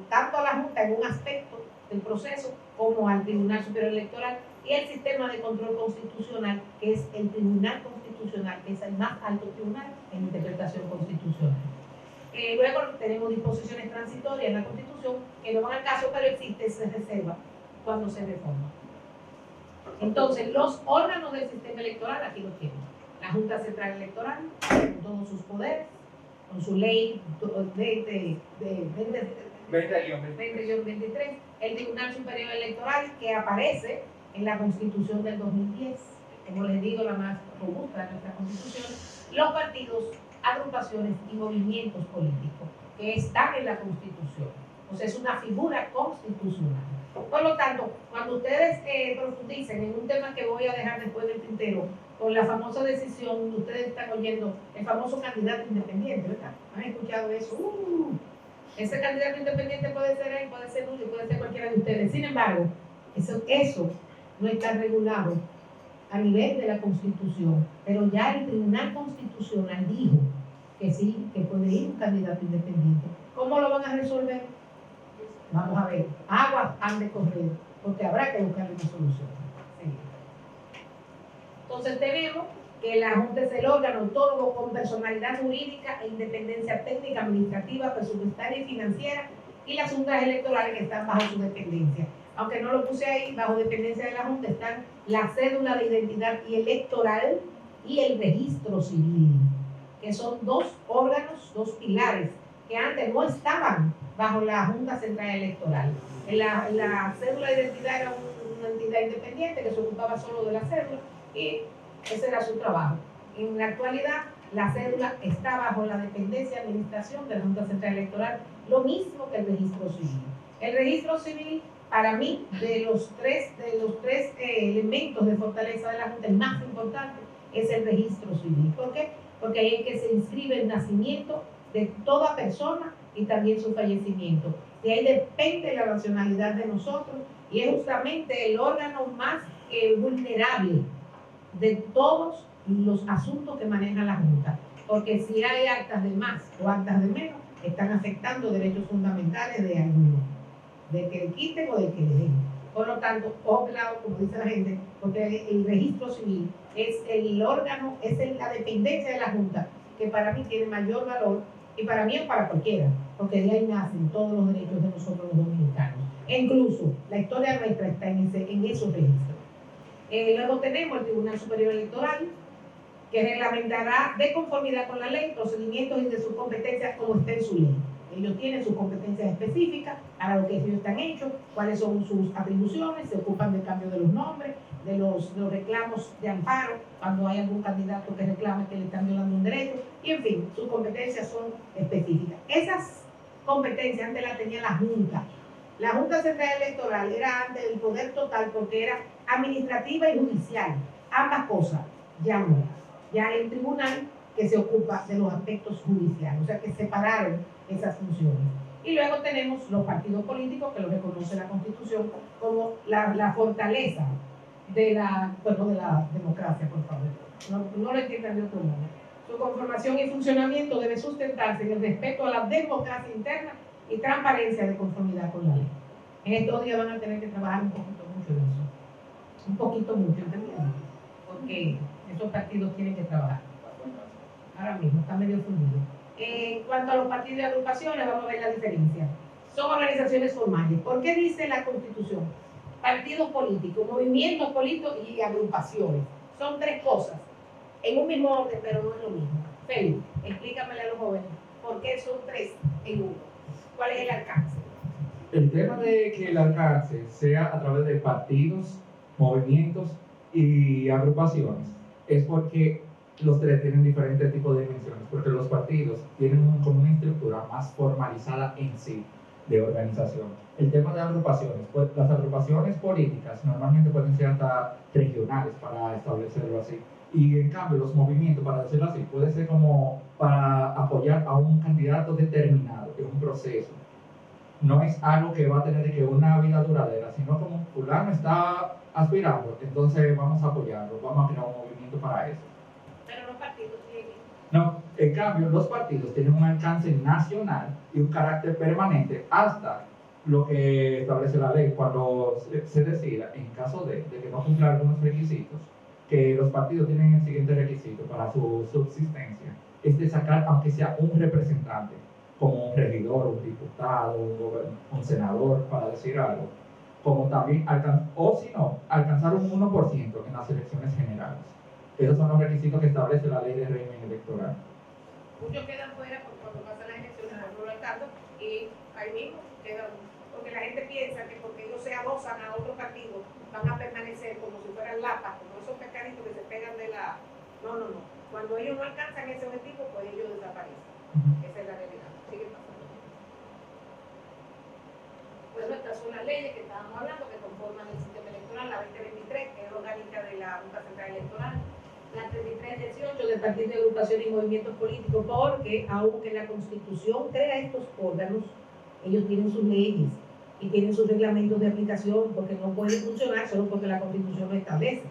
tanto a la Junta en un aspecto del proceso como al Tribunal Superior Electoral y el sistema de control constitucional, que es el Tribunal Constitucional, que es el más alto tribunal en interpretación constitucional. Luego tenemos disposiciones transitorias en la Constitución que no van al caso, pero existe, se reserva cuando se reforma. Entonces, los órganos del sistema electoral, aquí los tienen. La Junta Central Electoral, con todos sus poderes, con su ley 20-23, el Tribunal Superior Electoral, que aparece en la Constitución del 2010, como les digo, la más robusta de nuestras constituciones, los partidos, agrupaciones y movimientos políticos que están en la Constitución. O sea, es una figura constitucional. Por lo tanto, cuando ustedes profundicen en un tema que voy a dejar después del tintero, con la famosa decisión, ustedes están oyendo el famoso candidato independiente, ¿verdad? ¿Han escuchado eso? Ese candidato independiente puede ser él, puede ser Julio, puede ser cualquiera de ustedes. Sin embargo, eso no está regulado a nivel de la Constitución, pero ya el Tribunal Constitucional dijo que sí, que puede ir un candidato independiente. ¿Cómo lo van a resolver? Vamos a ver, aguas han de correr, porque habrá que buscar una solución. Sí. Entonces tenemos que la Junta es el órgano autónomo con personalidad jurídica e independencia técnica, administrativa, presupuestaria y financiera, y las juntas electorales que están bajo su dependencia. Aunque no lo puse ahí, bajo dependencia de la Junta están la cédula de identidad y electoral y el registro civil, que son dos órganos, dos pilares, que antes no estaban bajo la Junta Central Electoral. La cédula de identidad era una entidad independiente que se ocupaba solo de la cédula y Ese era su trabajo. En la actualidad, la cédula está bajo la dependencia de administración de la Junta Central Electoral, lo mismo que el registro civil. El registro civil, para mí, de los tres elementos de fortaleza de la Junta, el más importante es el registro civil. ¿Por qué? Porque ahí es que se inscribe el nacimiento de toda persona y también su fallecimiento. De ahí depende la nacionalidad de nosotros y es justamente el órgano más vulnerable de todos los asuntos que maneja la Junta, porque si hay actas de más o actas de menos, están afectando derechos fundamentales de algunos, de que le quiten o de que le den. Por lo tanto, claro, como dice la gente, porque el registro civil es el órgano, es la dependencia de la Junta, que para mí tiene mayor valor, y para mí es para cualquiera, porque de ahí nacen todos los derechos de nosotros los dominicanos. E incluso la historia nuestra está en esos registros. Luego tenemos el Tribunal Superior Electoral, que reglamentará de conformidad con la ley procedimientos y de sus competencias como está en su ley. Ellos tienen sus competencias específicas para lo que ellos están hechos, cuáles son sus atribuciones, se ocupan del cambio de los nombres, de los reclamos de amparo, cuando hay algún candidato que reclame que le están violando un derecho, y en fin, sus competencias son específicas. Esas competencias antes las tenía la Junta. La Junta Central Electoral era antes el poder total porque era administrativa y judicial, ambas cosas, ya no. Ya hay un tribunal que se ocupa de los aspectos judiciales, o sea que separaron esas funciones. Y luego tenemos los partidos políticos, que lo reconoce la Constitución como la fortaleza de la democracia, por favor. No lo entiendan de otro modo. Su conformación y funcionamiento debe sustentarse en el respeto a la democracia interna y transparencia de conformidad con la ley. En estos días van a tener que trabajar un poquito mucho de eso. Un poquito mucho, ¿entendieron? Porque esos partidos tienen que trabajar. Ahora mismo está medio fundido. En cuanto a los partidos y agrupaciones, vamos a ver la diferencia. Son organizaciones formales. ¿Por qué dice la Constitución? Partidos políticos, movimientos políticos y agrupaciones. Son tres cosas, en un mismo orden, pero no es lo mismo. Felipe, explícamele a los jóvenes, ¿por qué son tres en uno? ¿Cuál es el alcance? El tema de que el alcance sea a través de partidos, movimientos y agrupaciones es porque los tres tienen diferentes tipos de dimensiones, porque los partidos tienen como una estructura más formalizada en sí de organización. El tema de agrupaciones, pues las agrupaciones políticas normalmente pueden ser hasta regionales, para establecerlo así, y en cambio los movimientos, para decirlo así, puede ser como para apoyar a un candidato determinado en un proceso. No es algo que va a tener que una vida duradera, sino como fulano está aspirando, entonces vamos a apoyarlo, vamos a crear un movimiento para eso. Pero los partidos tienen. No, en cambio, los partidos tienen un alcance nacional y un carácter permanente hasta lo que establece la ley, cuando se decida, en caso de que no cumpla algunos requisitos, que los partidos tienen el siguiente requisito para su subsistencia, es de sacar, aunque sea un representante, como un regidor, un diputado, un senador, para decir algo, como también, o si no, alcanzar un 1% en las elecciones generales. Esos son los requisitos que establece la ley de régimen electoral. Muchos quedan fuera porque cuando pasan las elecciones no lo alcanzan y ahí mismo quedan, porque la gente piensa que porque ellos se adosan a otro partido van a permanecer como si fueran lapas, como esos pescaditos que se pegan de la... No. Cuando ellos no alcanzan ese objetivo, pues ellos desaparecen. Esa es la realidad. Sigue pasando. Pues estas son las leyes que estábamos hablando que conforman el sistema electoral, la 2023, que es orgánica de la Junta Central Electoral, la 3318 del Partido de Agrupación y Movimientos Políticos, porque aunque la Constitución crea estos órganos, ellos tienen sus leyes y tienen sus reglamentos de aplicación, porque no pueden funcionar solo porque la Constitución lo establece.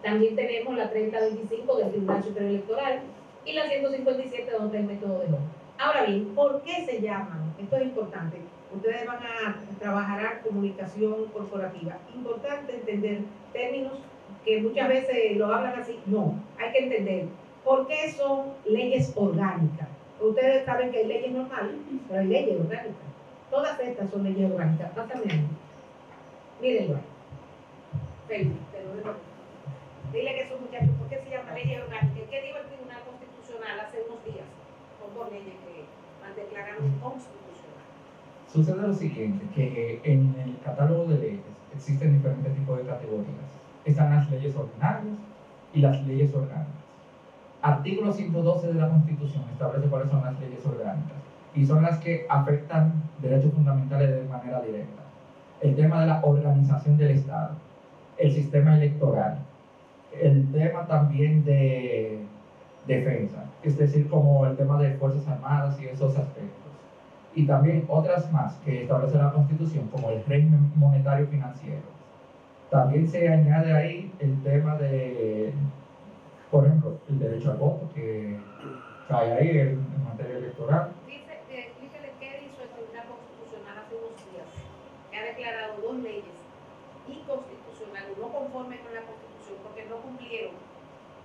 También tenemos la 3025 del Tribunal Superior Electoral y la 157 donde el método de orden. Ahora bien, ¿por qué se llaman? Esto es importante. Ustedes van a trabajar comunicación corporativa. Importante entender términos que muchas veces lo hablan así. No, hay que entender por qué son leyes orgánicas. Ustedes saben que hay leyes normales, pero hay leyes orgánicas. Todas estas son leyes orgánicas. Pásame ahí. Mírenlo ahí. Felipe, te lo dejo. Dile que esos muchachos, ¿por qué se llama leyes orgánicas? ¿Qué dijo el Tribunal Constitucional hace unos días? Son dos leyes que declararon constitucional. Sucede lo siguiente, que en el catálogo de leyes existen diferentes tipos de categorías. Están las leyes ordinarias, y las leyes orgánicas. Artículo 112 de la Constitución establece cuáles son las leyes orgánicas y son las que afectan derechos fundamentales de manera directa. El tema de la organización del Estado, el sistema electoral, el tema también de defensa, es decir, como el tema de Fuerzas Armadas y esos aspectos. Y también otras más que establece la Constitución, como el régimen monetario financiero. También se añade ahí el tema de, por ejemplo, el derecho al voto, que cae ahí en materia electoral. Explícale qué hizo el Tribunal Constitucional hace unos días, que ha declarado dos leyes inconstitucionales, no conformes con la Constitución, porque no cumplieron.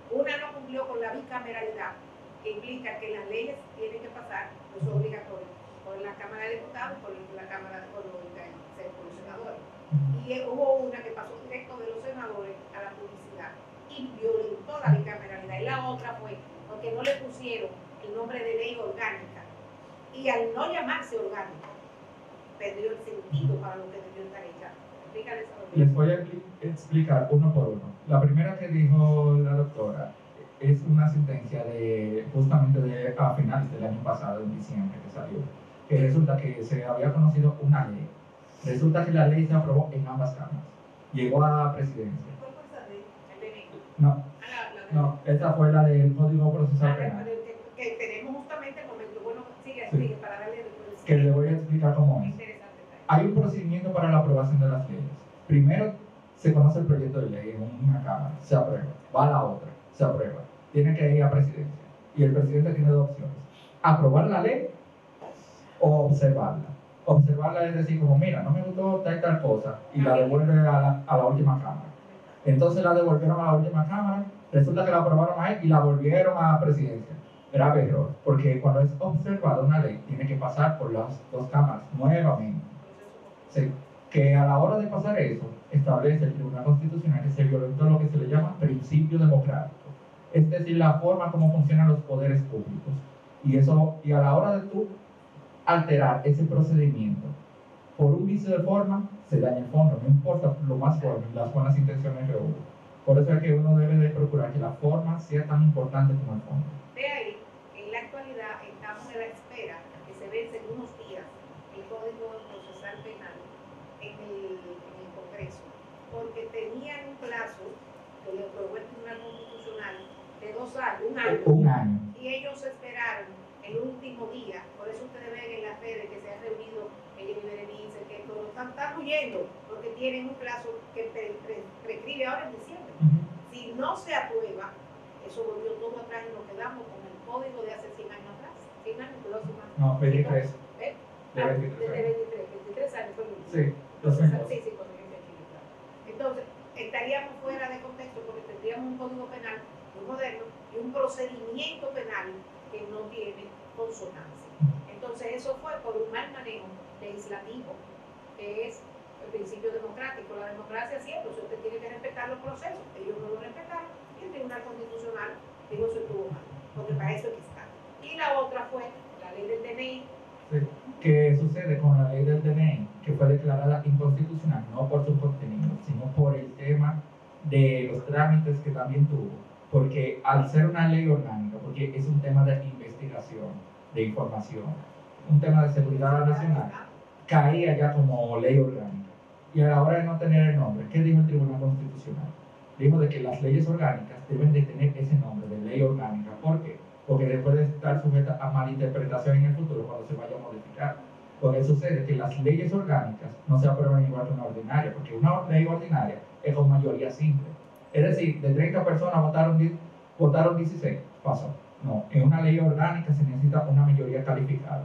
Una no cumplió con la bicameralidad, que implica que las leyes tienen que pasar, no es obligatorio, por la Cámara de Diputados, por la Cámara por los senadores. Y hubo una que pasó directo de los senadores a la publicidad y violentó la bicameralidad. Y la otra fue porque no le pusieron el nombre de ley orgánica. Y al no llamarse orgánica, perdió el sentido para lo que debió estar hecha. Explícale eso. Les voy a explicar uno por uno. La primera que dijo la doctora es una sentencia de justamente a finales del año pasado, en diciembre, que salió, que resulta que se había conocido una ley. Resulta que la ley se aprobó en ambas cámaras. Llegó a presidencia. ¿Cuál fue esa ley? El DNI. No, esa fue la del Código Procesal Penal. Que tenemos justamente el momento. Bueno, sigue, para darle después. Que le voy a explicar cómo es. Interesante. Hay un procedimiento para la aprobación de las leyes. Primero se conoce el proyecto de ley en una cámara, se aprueba. Va a la otra, se aprueba. Tiene que ir a presidencia. Y el presidente tiene dos opciones: aprobar la ley o observarla. Observarla es decir, como mira, no me gustó tal cosa, y la devuelve a la última cámara. Entonces la devolvieron a la última cámara, resulta que la aprobaron ahí y la volvieron a presidencia. Grave error, porque cuando es observada una ley, tiene que pasar por las dos cámaras nuevamente. Sí, que a la hora de pasar eso, establece el Tribunal Constitucional que se violentó lo que se le llama principio democrático, es decir, la forma como funcionan los poderes públicos. Y a la hora de tú alterar ese procedimiento por un vicio de forma, se daña el fondo, no importa lo más forma, las buenas intenciones que hubo. Por eso es que uno debe de procurar que la forma sea tan importante como el fondo. De ahí, en la actualidad, estamos a la espera que se vence en unos días el Código Procesal Penal en el Congreso, porque tenían un plazo que le aprobó el Tribunal Constitucional de 2 años, un año. Y ellos esperaron el último día. Por eso ustedes ven en las redes que se han reunido ellos y Berenice, que están huyendo, porque tienen un plazo que prescribe ahora en diciembre. Si no se aprueba, eso volvió todo atrás y nos quedamos con el código de hace 100 años atrás. 100 años, No, 23. De 23 años fue el último. Sí, 2002. Sí, cuando yo fui aquí, claro. Entonces, estaríamos fuera de contexto porque tendríamos un código penal muy moderno y un procedimiento penal que no tiene consonancia. Entonces, eso fue por un mal manejo legislativo, que es el principio democrático. La democracia siempre, usted tiene que respetar los procesos. Ellos no lo respetaron y el Tribunal Constitucional dijo eso estuvo mal, porque para eso es que está. Y la otra fue la ley del DNI. Sí. ¿Qué sucede con la ley del DNI? Que fue declarada inconstitucional, no por su contenido, sino por el tema de los trámites que también tuvo. Porque al ser una ley orgánica, porque es un tema de investigación, de información, un tema de seguridad nacional, caía ya como ley orgánica. Y a la hora de no tener el nombre, ¿qué dijo el Tribunal Constitucional? Dijo de que las leyes orgánicas deben de tener ese nombre de ley orgánica. ¿Por qué? Porque después de estar sujeta a malinterpretación en el futuro cuando se vaya a modificar. Porque sucede que las leyes orgánicas no se aprueban igual que una ordinaria, porque una ley ordinaria es con mayoría simple. Es decir, de 30 personas votaron 16, pasó. No, en una ley orgánica se necesita una mayoría calificada,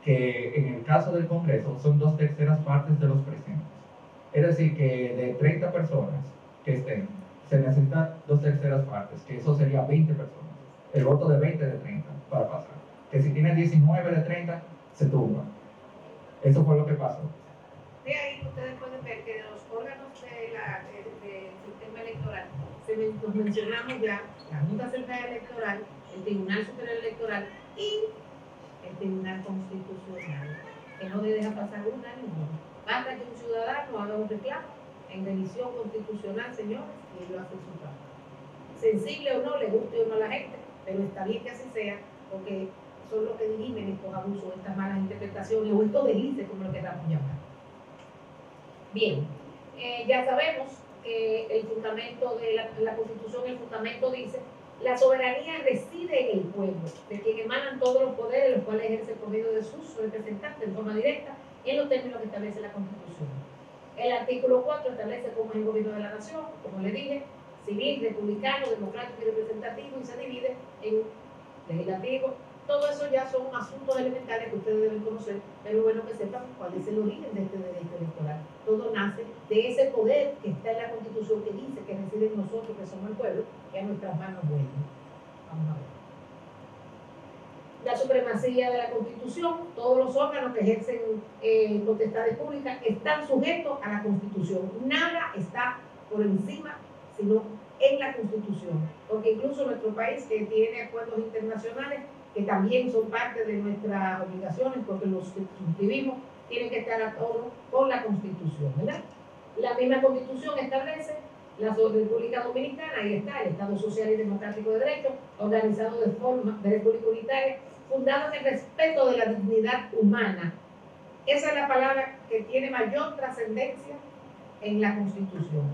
que en el caso del Congreso son 2/3 partes de los presentes. Es decir, que de 30 personas que estén, se necesitan 2/3 partes, que eso sería 20 personas. El voto de 20 de 30 para pasar. Que si tiene 19 de 30, se tumba. Eso fue lo que pasó. De ahí ustedes pueden ver que de los órganos del sistema electoral, nos mencionamos ya la Junta Central Electoral, el Tribunal Superior Electoral y el Tribunal Constitucional, que no deja pasar una ni una. Basta que un ciudadano haga un reclamo en revisión constitucional, señores, y ellos hacen su trabajo. sensible o no, le guste o no a la gente, pero está bien que así sea, porque son los que dirimen estos abusos, estas malas interpretaciones o estos delices, como lo queramos llamar. Bien, ya sabemos que el fundamento de la Constitución, el fundamento dice: la soberanía reside en el pueblo, de quien emanan todos los poderes, los cuales ejerce por medio de sus representantes en forma directa, en los términos que establece la Constitución. El artículo 4 establece cómo es el gobierno de la nación, como le dije, civil, republicano, democrático y representativo, y se divide en legislativo. Todo eso ya son asuntos elementales que ustedes deben conocer, pero es bueno que sepan cuál es el origen de este derecho electoral. Todo nace de ese poder que está en la Constitución, que dice que reside en nosotros, que somos el pueblo, que a nuestras manos vuelve. Vamos a ver. La supremacía de la Constitución: todos los órganos que ejercen potestades públicas están sujetos a la Constitución. Nada está por encima, sino en la Constitución. Porque incluso nuestro país, que tiene acuerdos internacionales, que también son parte de nuestras obligaciones, porque los suscribimos, tienen que estar a tono con la Constitución, ¿verdad? La misma Constitución establece la República Dominicana, ahí está, el Estado Social y Democrático de Derecho, organizado de forma de república unitaria, fundado en el respeto de la dignidad humana. Esa es la palabra que tiene mayor trascendencia en la Constitución.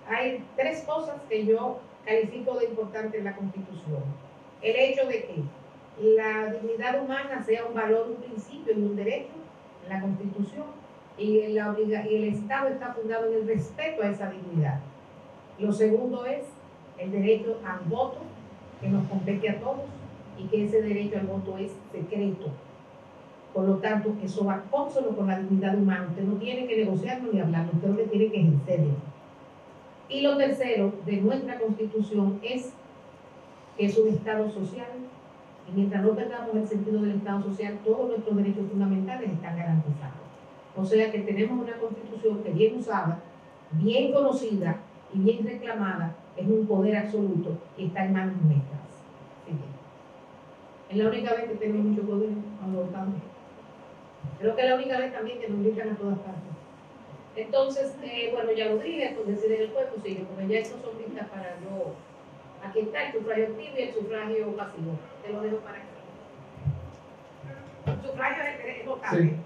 Hay tres cosas que yo califico de importante en la Constitución. El hecho de que la dignidad humana sea un valor, un principio y un derecho en la Constitución, y el Estado está fundado en el respeto a esa dignidad. Lo segundo es el derecho al voto, que nos compete a todos, y que ese derecho al voto es secreto. Por lo tanto, eso va consono con la dignidad humana. Usted no tiene que negociarlo ni hablarlo, usted lo que tiene que ejercerlo. Y lo tercero de nuestra Constitución es que es un Estado social, y mientras no perdamos el sentido del Estado social, todos nuestros derechos fundamentales están garantizados. O sea que tenemos una Constitución que, bien usada, bien conocida y bien reclamada, es un poder absoluto y está en manos nuestras. Es la única vez que tenemos mucho poder cuando votamos. Creo que es la única vez también que nos brincan a todas partes. Entonces, bueno, ya lo dije, pues decidir el cuerpo, sigue, porque ya estos son listas para yo. Aquí está el sufragio activo y el sufragio pasivo. Te lo dejo para aquí. El sufragio es votable. Sí.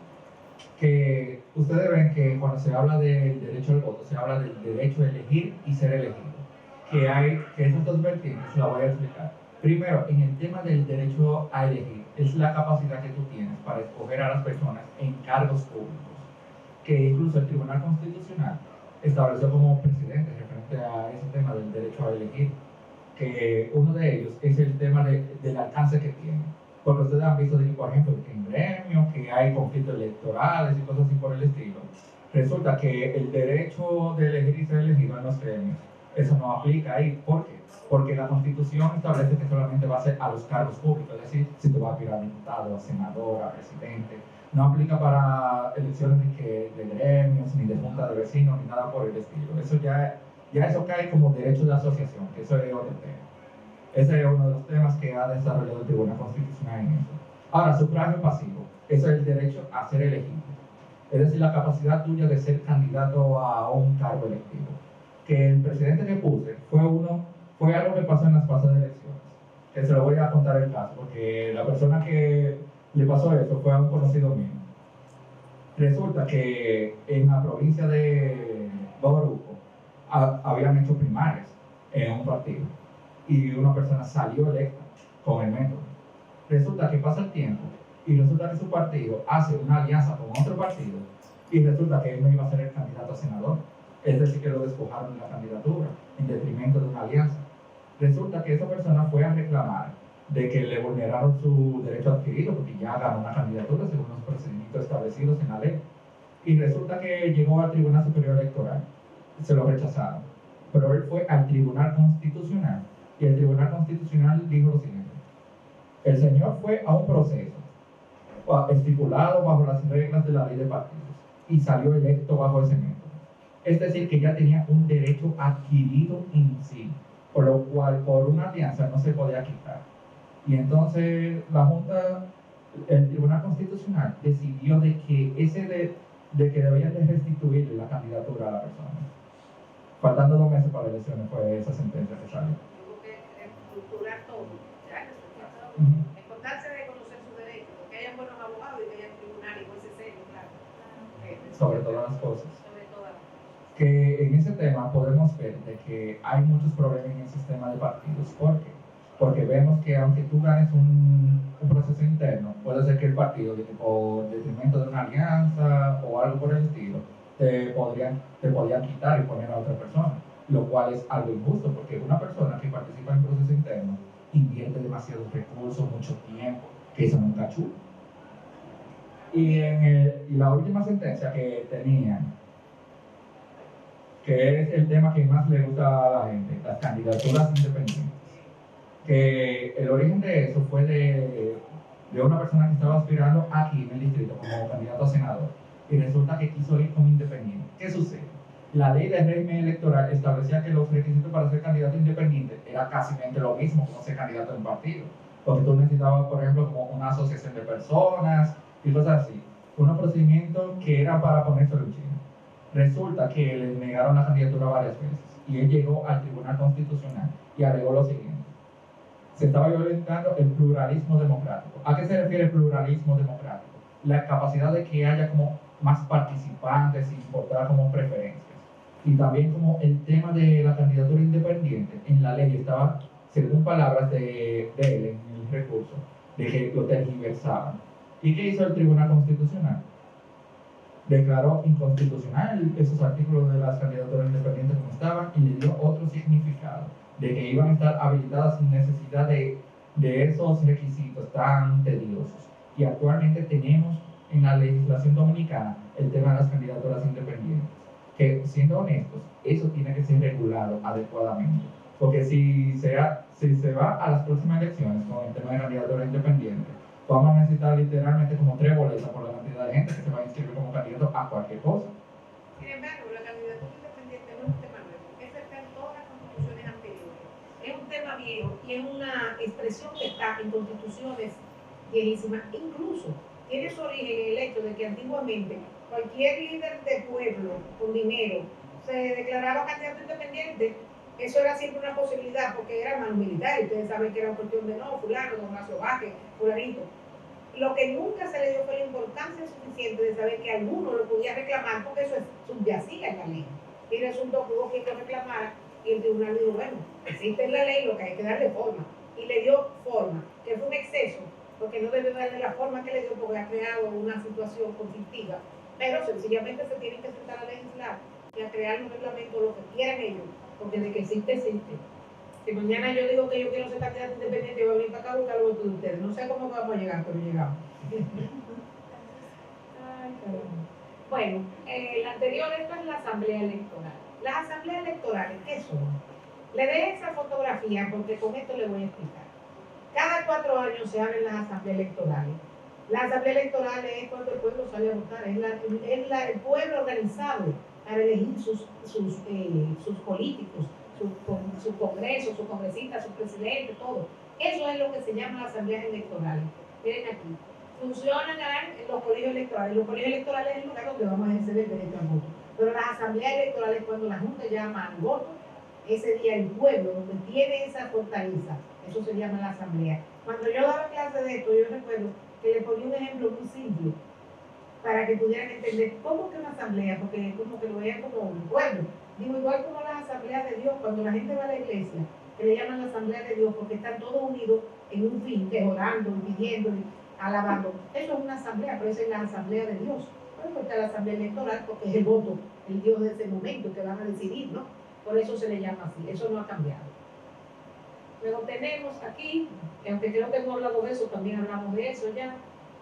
Que ustedes ven que cuando se habla del derecho al voto, se habla del derecho a elegir y ser elegido. Que esas dos vertientes la voy a explicar. Primero, en el tema del derecho a elegir, es la capacidad que tú tienes para escoger a las personas en cargos públicos, que incluso el Tribunal Constitucional estableció como precedente referente a ese tema del derecho a elegir, que uno de ellos es el tema del alcance que tiene. Porque ustedes han visto, por ejemplo, que en gremios, que hay conflictos electorales y cosas así por el estilo. Resulta que el derecho de elegir y ser elegido en los gremios, eso no aplica ahí. ¿Por qué? Porque la Constitución establece que solamente va a ser a los cargos públicos, es decir, si tú vas a aspirar a diputado, a senador, a presidente. No aplica para elecciones de gremios, ni de junta de vecinos, ni nada por el estilo. Eso ya eso cae como derecho de asociación, que eso es otro tema. Ese es uno de los temas que ha desarrollado el Tribunal Constitucional en eso. Ahora, sufragio pasivo, eso es el derecho a ser elegido. Es decir, la capacidad tuya de ser candidato a un cargo electivo. Que el presidente que puse fue algo que pasó en las pasadas elecciones. Que se lo voy a contar el caso, porque la persona que le pasó eso fue a un conocido mío. Resulta que en la provincia de Bauruco habían hecho primarias en un partido y una persona salió electa con el método. Resulta que pasa el tiempo y resulta que su partido hace una alianza con otro partido y resulta que él no iba a ser el candidato a senador, es decir, que lo despojaron de la candidatura en detrimento de una alianza. Resulta que esa persona fue a reclamar de que le vulneraron su derecho adquirido porque ya ganó una candidatura según los procedimientos establecidos en la ley. Y resulta que llegó al Tribunal Superior Electoral, se lo rechazaron, pero él fue al Tribunal Constitucional y el Tribunal Constitucional dijo lo siguiente: el señor fue a un proceso estipulado bajo las reglas de la ley de partidos y salió electo bajo ese método. Es decir, que ya tenía un derecho adquirido en sí, por lo cual por una alianza no se podía quitar. Y entonces el Tribunal Constitucional decidió de que debían de restituirle la candidatura a la persona. Faltando 2 meses para elecciones fue esa sentencia que salió. estructurar todo. Ya, encontrarse de conocer sus derechos, que hayan buenos abogados y que hayan tribunales y jueces serios, claro. Sobre todas las cosas. Sobre todas las cosas. Que en ese tema podemos ver de que hay muchos problemas en el sistema de partidos. ¿Por qué? Porque vemos que aunque tú ganes un proceso interno, puede ser que el partido, por detrimento de una alianza o algo por el estilo, te podrían quitar y poner a otra persona, lo cual es algo injusto, porque una persona que participa en un proceso interno invierte demasiados recursos, mucho tiempo, que eso nunca ayuda. Y la última sentencia que tenían, que es el tema que más le gusta a la gente, las candidaturas independientes. Que el origen de eso fue de una persona que estaba aspirando aquí en el distrito como candidato a senador y resulta que quiso ir como independiente. ¿Qué sucede? La ley del régimen electoral establecía que los requisitos para ser candidato independiente era casi lo mismo como ser candidato en un partido, porque tú necesitabas, por ejemplo, como una asociación de personas y cosas así, un procedimiento que era para ponerse en China. Resulta que le negaron la candidatura varias veces y él llegó al Tribunal Constitucional y alegó lo siguiente: se estaba violentando el pluralismo democrático. ¿A qué se refiere el pluralismo democrático? La capacidad de que haya como más participantes sin importar como preferencias. Y también como el tema de la candidatura independiente, en la ley estaba, según palabras de él en el recurso, de que lo tergiversaban. ¿Y qué hizo el Tribunal Constitucional? Declaró inconstitucional esos artículos de las candidaturas independientes como estaban y le dio otro significado, de que iban a estar habilitadas sin necesidad de esos requisitos tan tediosos. Y actualmente tenemos en la legislación dominicana el tema de las candidaturas independientes, que siendo honestos, eso tiene que ser regulado adecuadamente, porque si se va a las próximas elecciones con el tema de candidaturas independientes, vamos a necesitar literalmente como 3 boletas por la cantidad de gente que se va a inscribir como candidato a cualquier cosa. Sin embargo, la candidatura independiente no es un tema nuevo, eso está en todas las constituciones anteriores. Es un tema viejo y es una expresión que está en constituciones viejísimas. Incluso tiene su origen en el hecho de que antiguamente cualquier líder de pueblo con dinero se declaraba candidato independiente. Eso era siempre una posibilidad porque era mano militar y ustedes saben que era una cuestión de no, fulano, don Horacio Vázquez, fulanito. Lo que nunca se le dio fue la importancia suficiente de saber que alguno lo podía reclamar porque eso subyacía en la ley. Y resultó que hubo quien lo reclamara y el tribunal dijo, bueno, existe en la ley, lo que hay que darle forma. Y le dio forma, que fue un exceso, porque no debió darle la forma que le dio porque ha creado una situación conflictiva. Pero sencillamente se tienen que sentar a legislar y a crear un reglamento, lo que quieran ellos, porque de que existe, existe. Si mañana yo digo que yo quiero ser candidato independiente, voy a venir para acá a buscar los votos de ustedes. No sé cómo vamos a llegar, pero llegamos. Ay, bueno, la anterior, esto es la asamblea electoral. Las asambleas electorales, ¿qué son? Le dejé esa fotografía porque con esto le voy a explicar. Cada 4 años se abren las asambleas electorales. La asamblea electoral es cuando el pueblo sale a votar, es el pueblo organizado para elegir sus políticos, su congreso, su congresista, su presidente, todo. Eso es lo que se llama las asambleas electorales. Miren aquí. Funcionan en los colegios electorales. Los colegios electorales es el lugar donde vamos a ejercer el derecho al voto. Pero las asambleas electorales, cuando la Junta llama al voto, ese día el pueblo, donde tiene esa fortaleza, eso se llama la asamblea. Cuando yo daba clase de esto, yo recuerdo que le ponía un ejemplo muy simple para que pudieran entender cómo que una asamblea, porque como que lo vean como un pueblo. Digo, igual como las asambleas de Dios, cuando la gente va a la iglesia, que le llaman la asamblea de Dios, porque están todos unidos en un fin, que orando, pidiendo, alabando. Eso es una asamblea, pero esa es la asamblea de Dios. Bueno, está la asamblea electoral, porque es el voto, el Dios de ese momento, que van a decidir, ¿no? Por eso se le llama así, eso no ha cambiado. Luego tenemos aquí, aunque creo que hemos hablado de eso, también hablamos de eso ya.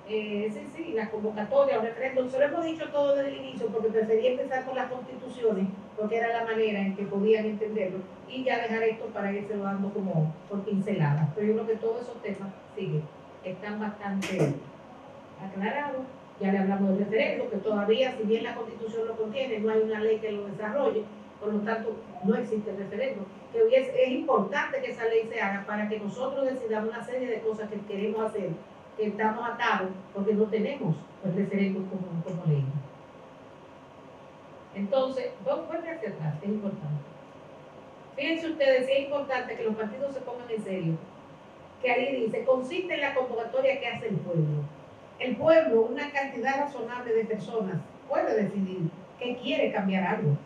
Sí, la convocatoria, los referéndums, se lo hemos dicho todo desde el inicio porque prefería empezar con las constituciones, porque era la manera en que podían entenderlo, y ya dejar esto para irse dando como por pinceladas. Pero yo creo que todos esos temas siguen, están bastante aclarados. Ya le hablamos del referéndum, que todavía, si bien la constitución lo contiene, no hay una ley que lo desarrolle, por lo tanto no existe el referéndum. Que hoy es importante que esa ley se haga para que nosotros decidamos una serie de cosas que queremos hacer, que estamos atados porque no tenemos el referéndum como ley. Entonces, vamos a ver hacia atrás, es importante. Fíjense ustedes, si es importante que los partidos se pongan en serio, que ahí dice, consiste en la convocatoria que hace el pueblo. El pueblo, una cantidad razonable de personas, puede decidir que quiere cambiar algo,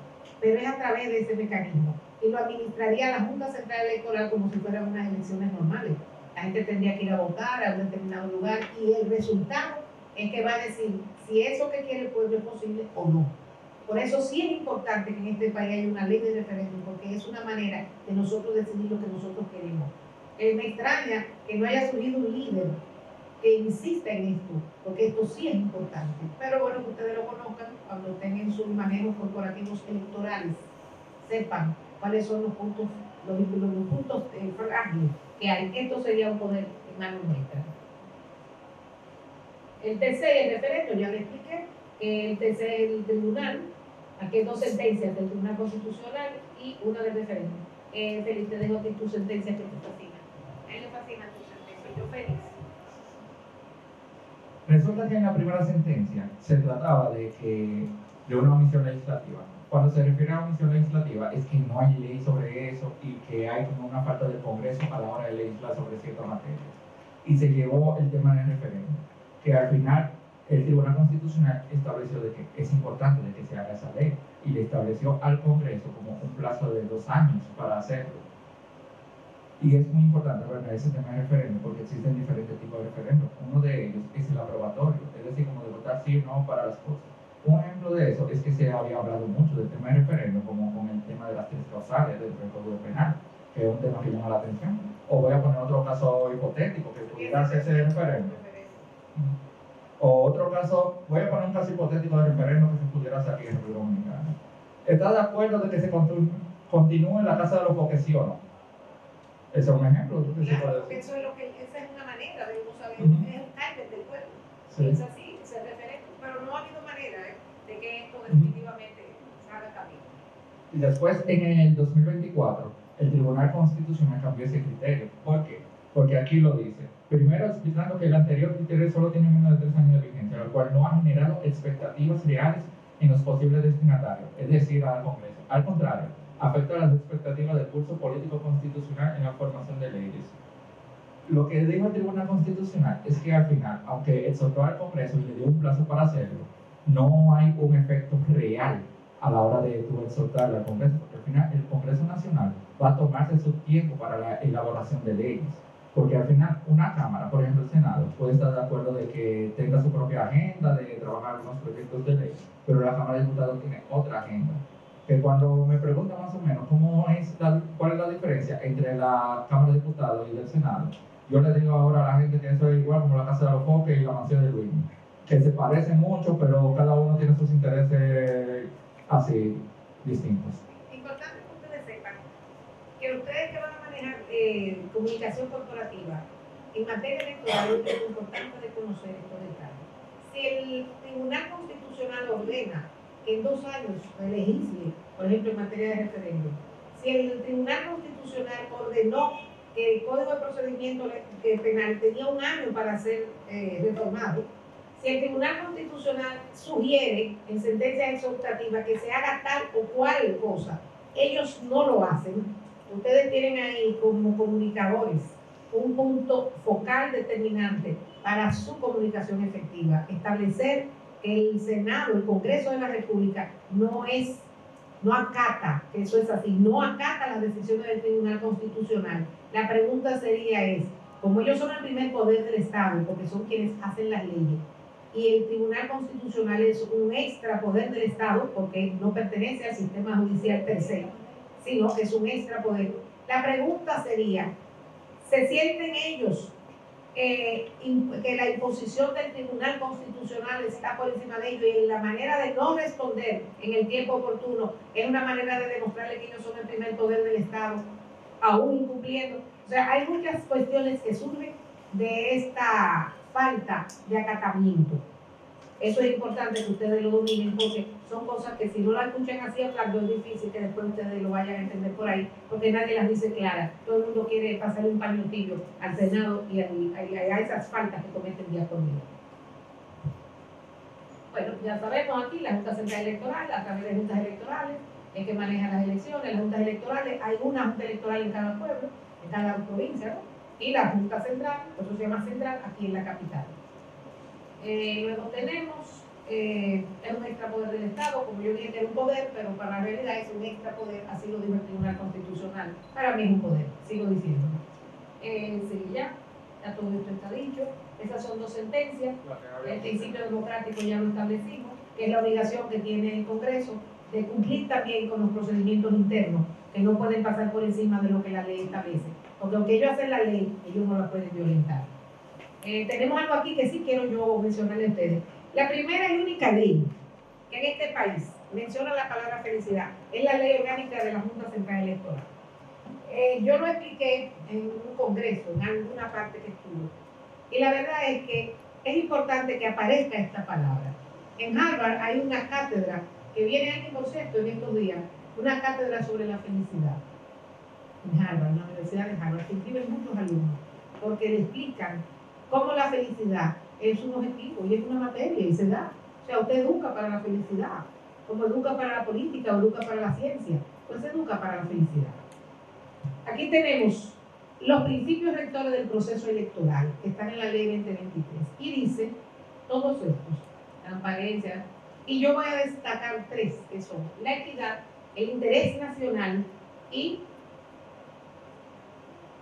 pero es a través de ese mecanismo. Y lo administraría la Junta Central Electoral como si fueran unas elecciones normales. La gente tendría que ir a votar a un determinado lugar y el resultado es que va a decir si eso que quiere el pueblo es posible o no. Por eso sí es importante que en este país haya una ley de referéndum, porque es una manera de nosotros decidir lo que nosotros queremos. Me extraña que no haya surgido un líder que insista en esto, porque esto sí es importante. Pero bueno, que ustedes lo conozcan cuando tengan sus manejos corporativos electorales, sepan cuáles son los puntos, los puntos frágiles que hay. Esto sería un poder en manos nuestras. El TC, el referendo, ya le expliqué, que el TC es el tribunal, aquí hay 2 sentencias del Tribunal Constitucional y una del referendo. Feliz, te dejo aquí tu sentencia que te fascina. A él le fascina tu sentencia, yo feliz. Resulta que en la primera sentencia se trataba de una omisión legislativa. Cuando se refiere a omisión legislativa es que no hay ley sobre eso y que hay como una falta del Congreso a la hora de legislar sobre ciertas materias. Y se llevó el tema del referéndum, que al final el Tribunal Constitucional estableció de que es importante de que se haga esa ley y le estableció al Congreso como un plazo de 2 años para hacerlo. Y es muy importante ver ese tema de referéndum porque existen diferentes tipos de referéndum. Uno de ellos es el aprobatorio, es decir, como de votar sí o no para las cosas. Un ejemplo de eso es que se había hablado mucho del tema de referéndum, como con el tema de las 3 causales del Código Penal, que es un tema que llama la atención. O voy a poner otro caso hipotético que pudiera hacerse referéndum. O otro caso, voy a poner un caso hipotético de referéndum que se pudiera hacer aquí en República Dominicana. ¿Está de acuerdo de que se continúe la Casa de los Foques, sí o no? Ese es un ejemplo. Claro, porque eso es esa es una manera de uno saber, es un target del pueblo. Sí. Es así, se refiere, pero no ha habido manera de que esto definitivamente haga camino. Y después, en el 2024, el Tribunal Constitucional cambió ese criterio. ¿Por qué? Porque aquí lo dice. Primero, explicando que el anterior criterio solo tiene menos de 3 años de vigencia, lo cual no ha generado expectativas reales en los posibles destinatarios, es decir, al Congreso. Al contrario, afecta las expectativas del curso político constitucional en la formación de leyes. Lo que dijo el Tribunal Constitucional es que al final, aunque exhortó al Congreso y le dio un plazo para hacerlo, no hay un efecto real a la hora de exhortarle al Congreso, porque al final el Congreso Nacional va a tomarse su tiempo para la elaboración de leyes. Porque al final una Cámara, por ejemplo el Senado, puede estar de acuerdo de que tenga su propia agenda, de trabajar algunos proyectos de ley, pero la Cámara de Diputados tiene otra agenda. Que cuando me preguntan más o menos cuál es la diferencia entre la Cámara de Diputados y el Senado, yo le digo ahora a la gente que eso es igual como la Casa de los Foques y la Mansión de Luis, que se parecen mucho, pero cada uno tiene sus intereses así distintos. Importante que ustedes sepan que ustedes que van a manejar comunicación corporativa en materia electoral es importante de conocer estos detalles. Si el Tribunal Constitucional ordena que en 2 años se legisle, por ejemplo en materia de referéndum, si el Tribunal Constitucional ordenó que el Código de Procedimiento Penal tenía 1 año para ser reformado, si el Tribunal Constitucional sugiere en sentencia exhortativa que se haga tal o cual cosa, ellos no lo hacen. Ustedes tienen ahí como comunicadores un punto focal determinante para su comunicación efectiva. Establecer que el Senado, el Congreso de la República, no acata, que eso es así, no acata las decisiones del Tribunal Constitucional. La pregunta sería como ellos son el primer poder del Estado, porque son quienes hacen las leyes, y el Tribunal Constitucional es un extra poder del Estado, porque no pertenece al sistema judicial per se, sino que es un extra poder. La pregunta sería, ¿se sienten ellos que la imposición del Tribunal Constitucional está por encima de ellos y la manera de no responder en el tiempo oportuno es una manera de demostrarle que ellos son el primer poder del Estado, aún incumpliendo? O sea, hay muchas cuestiones que surgen de esta falta de acatamiento. Eso es importante que ustedes lo dominen, porque son cosas que si no las escuchan así hablando es difícil que después ustedes lo vayan a entender por ahí, porque nadie las dice claras. Todo el mundo quiere pasarle un paño tibio al Senado y a esas faltas que cometen día por día. Bueno, ya sabemos aquí la Junta Central Electoral, a través de juntas electorales, es que maneja las elecciones, las juntas electorales. Hay una junta electoral en cada pueblo, en cada provincia, ¿no? Y la junta central, por eso se llama central, aquí en la capital. Luego tenemos, es un extrapoder del Estado, como yo dije que era un poder, pero para la realidad es un extrapoder, así lo dijo el Tribunal Constitucional. Para mí es un poder, sigo diciendo. Sí, ya todo esto está dicho. Esas son dos sentencias. El principio democrático ya lo establecimos, que es la obligación que tiene el Congreso de cumplir también con los procedimientos internos, que no pueden pasar por encima de lo que la ley establece. Porque aunque ellos hacen la ley, ellos no la pueden violentar. Tenemos algo aquí que sí quiero yo mencionarle a ustedes. La primera y única ley que en este país menciona la palabra felicidad es la ley orgánica de la Junta Central Electoral. Yo lo expliqué en un congreso, en alguna parte que estuve. Y la verdad es que es importante que aparezca esta palabra. En Harvard hay una cátedra que viene aquí, por cierto, en estos días, una cátedra sobre la felicidad. En Harvard, en la Universidad de Harvard, que inscriben muchos alumnos, porque le explican cómo la felicidad es un objetivo y es una materia y se da. O sea, usted educa para la felicidad, como educa para la política o educa para la ciencia, pues educa para la felicidad. Aquí tenemos los principios rectores del proceso electoral que están en la ley 2023 y dice todos estos, transparencia, y yo voy a destacar tres que son la equidad, el interés nacional y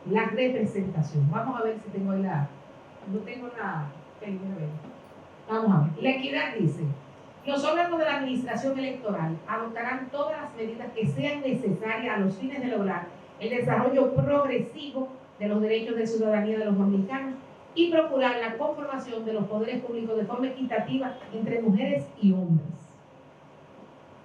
la representación. Vamos a ver si tengo ahí no tengo la, vamos a ver, la equidad dice: los órganos de la administración electoral adoptarán todas las medidas que sean necesarias a los fines de lograr el desarrollo progresivo de los derechos de ciudadanía de los dominicanos y procurar la conformación de los poderes públicos de forma equitativa entre mujeres y hombres.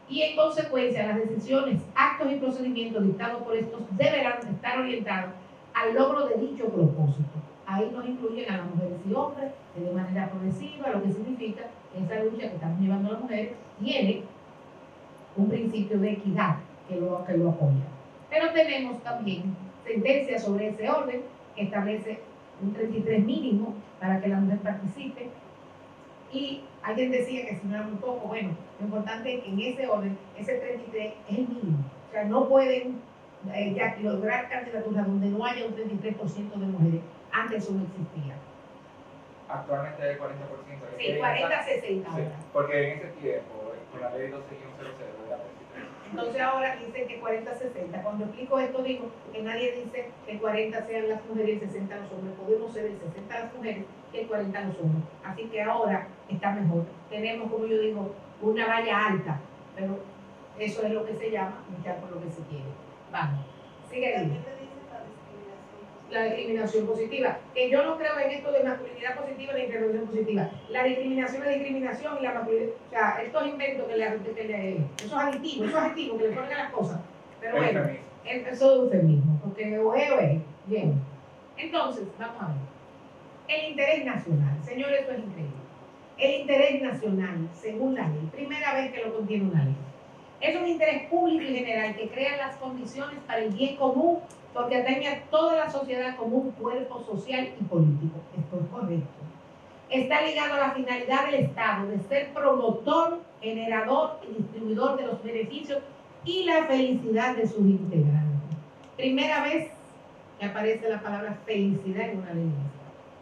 Y en consecuencia, las decisiones, actos y procedimientos dictados por estos deberán estar orientados al logro de dicho propósito. Ahí nos incluyen a las mujeres y hombres de manera progresiva, lo que significa que esa lucha que estamos llevando las mujeres tiene un principio de equidad que lo apoya. Pero tenemos también sentencias sobre ese orden que establece un 33 mínimo para que la mujer participe. Y alguien decía que si no era muy poco, bueno, lo importante es que en ese orden, ese 33 es el mínimo. O sea, no pueden ya lograr candidaturas donde no haya un 33% de mujeres. Antes eso no existía. Actualmente hay 40%. Sí, 40-60 ahora. Sí, porque en ese tiempo, con la ley 26100 de la 23. Entonces ahora dicen que 40-60. Cuando explico esto digo que nadie dice que 40 sean las mujeres y 60 los hombres. Podemos ser el 60 las mujeres y el 40 los hombres. Así que ahora está mejor. Tenemos, como yo digo, una valla alta, pero eso es lo que se llama luchar por lo que se quiere. Vamos, sigue ahí. La discriminación positiva, que yo no creo en esto de masculinidad positiva ni intervención positiva. La discriminación es discriminación y la masculinidad, o sea, estos inventos esos adjetivos que le ponen a las cosas, pero bueno, eso es eufemismo, porque o es, bien. Entonces, vamos a ver, el interés nacional, señores, esto es increíble. El interés nacional, según la ley, primera vez que lo contiene una ley, es un interés público y general que crea las condiciones para el bien común, porque atañe a toda la sociedad como un cuerpo social y político. Esto es correcto. Está ligado a la finalidad del Estado de ser promotor, generador y distribuidor de los beneficios y la felicidad de sus integrantes. Primera vez que aparece la palabra felicidad en una ley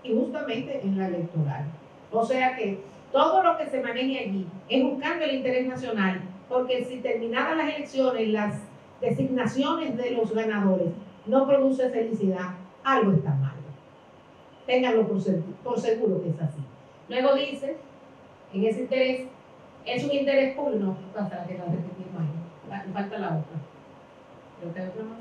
y justamente en la electoral. O sea que todo lo que se maneje allí es buscando el interés nacional, porque si terminadas las elecciones, las designaciones de los ganadores no produce felicidad, algo está mal. Ténganlo por seguro que es así. Luego dice, en ese interés, es un interés público, no pasa la que la repetimos ahí, falta la otra. Creo que hay otra más.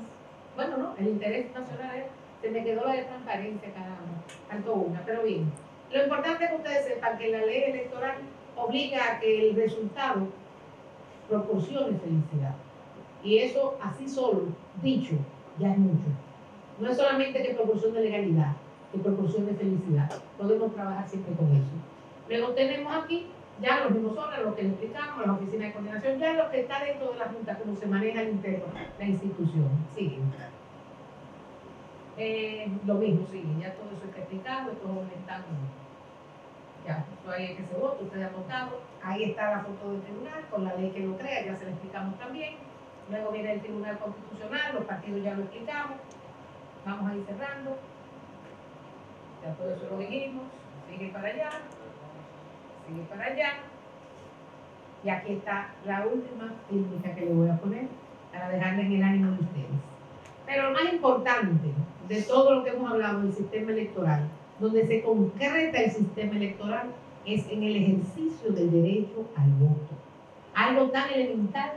Bueno, no, el interés nacional se me quedó la de transparencia, caramba, faltó una, pero bien. Lo importante es que ustedes sepan que la ley electoral obliga a que el resultado proporcione felicidad. Y eso así solo, dicho, ya es mucho. No es solamente que proporcione legalidad, que proporcione felicidad. Podemos trabajar siempre con eso. Luego tenemos aquí ya los mismos órganos, lo que les explicamos, la oficina de coordinación, ya lo que está dentro de la Junta, cómo se maneja el interno, la institución. Sigue. Lo mismo, sigue. Ya todo eso está explicado, todos están. Ya, ahí es que se vota, ustedes han votado. Ahí está la foto del tribunal con la ley que lo crea, ya se lo explicamos también. luego viene el Tribunal Constitucional, los partidos ya lo explicamos, vamos a ir cerrando, ya todo eso lo dijimos, sigue para allá, y aquí está la última técnica que le voy a poner para dejarla en el ánimo de ustedes. Pero lo más importante de todo lo que hemos hablado del sistema electoral, donde se concreta el sistema electoral, es en el ejercicio del derecho al voto. Algo tan elemental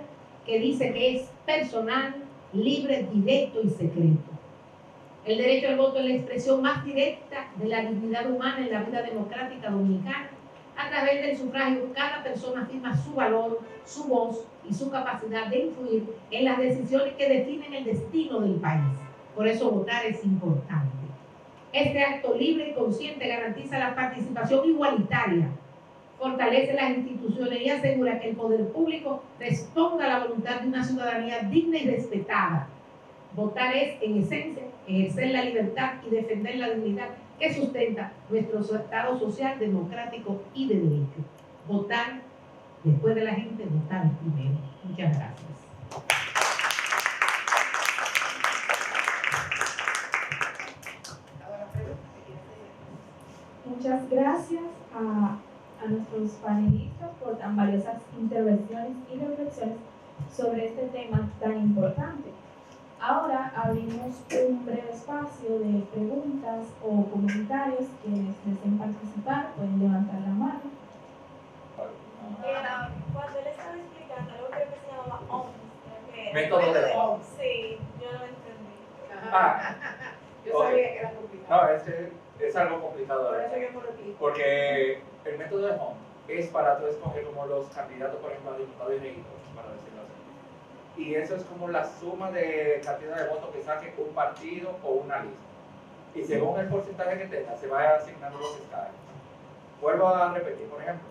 que dice que es personal, libre, directo y secreto. El derecho al voto es la expresión más directa de la dignidad humana en la vida democrática dominicana. A través del sufragio, cada persona afirma su valor, su voz y su capacidad de influir en las decisiones que definen el destino del país. Por eso votar es importante. Este acto libre y consciente garantiza la participación igualitaria, fortalece las instituciones y asegura que el poder público responda a la voluntad de una ciudadanía digna y respetada. Votar es, en esencia, ejercer la libertad y defender la dignidad que sustenta nuestro Estado social, democrático y de derecho. Votar, después de la gente, votar primero. Muchas gracias. Muchas gracias a nuestros panelistas por tan valiosas intervenciones y reflexiones sobre este tema tan importante. Ahora abrimos un breve espacio de preguntas o comentarios. Quienes deseen participar pueden levantar la mano. Cuando él estaba explicando algo que se llamaba OMS, Método de OMS. Sí, yo lo entendí. Yo sabía que era complicado. No, es algo complicado. Por eso yo me lo explico. Porque el método de Home es para tú escoger como los candidatos, por ejemplo, a diputados y regidores, para decirlo así. Y eso es como la suma de cantidad de votos que saque un partido o una lista. Y según el porcentaje que tenga, se va asignando los escaños. Vuelvo a repetir, por ejemplo,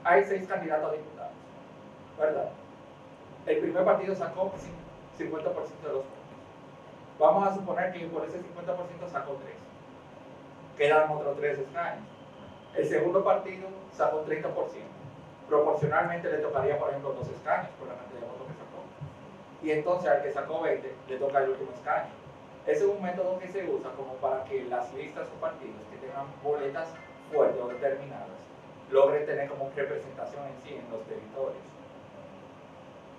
hay 6 candidatos a diputados, ¿verdad? El primer partido sacó 50% de los votos. Vamos a suponer que por ese 50% sacó 3. Quedan otros 3 escaños. El segundo partido sacó un 30%. Proporcionalmente le tocaría, por ejemplo, 2 escaños por la cantidad de votos que sacó. Y entonces al que sacó 20 le toca el último escaño. Ese es un método que se usa como para que las listas o partidos que tengan boletas fuertes o determinadas logren tener como representación en sí en los territorios.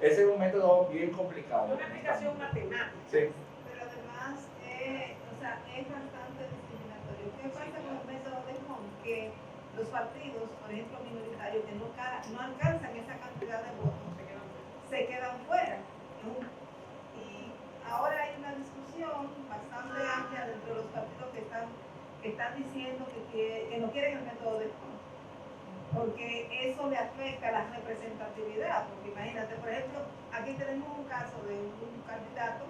Ese es un método bien complicado. Una aplicación matemática. Sí. Pero además, es bastante discriminatorio. ¿Qué pasa con el método de Home? Que los partidos, por ejemplo, minoritarios, que no alcanzan esa cantidad de votos, se quedan fuera. Y ahora hay una discusión bastante amplia dentro de los partidos que están diciendo que no quieren el método de Home, porque eso le afecta a la representatividad. Porque imagínate, por ejemplo, aquí tenemos un caso de un candidato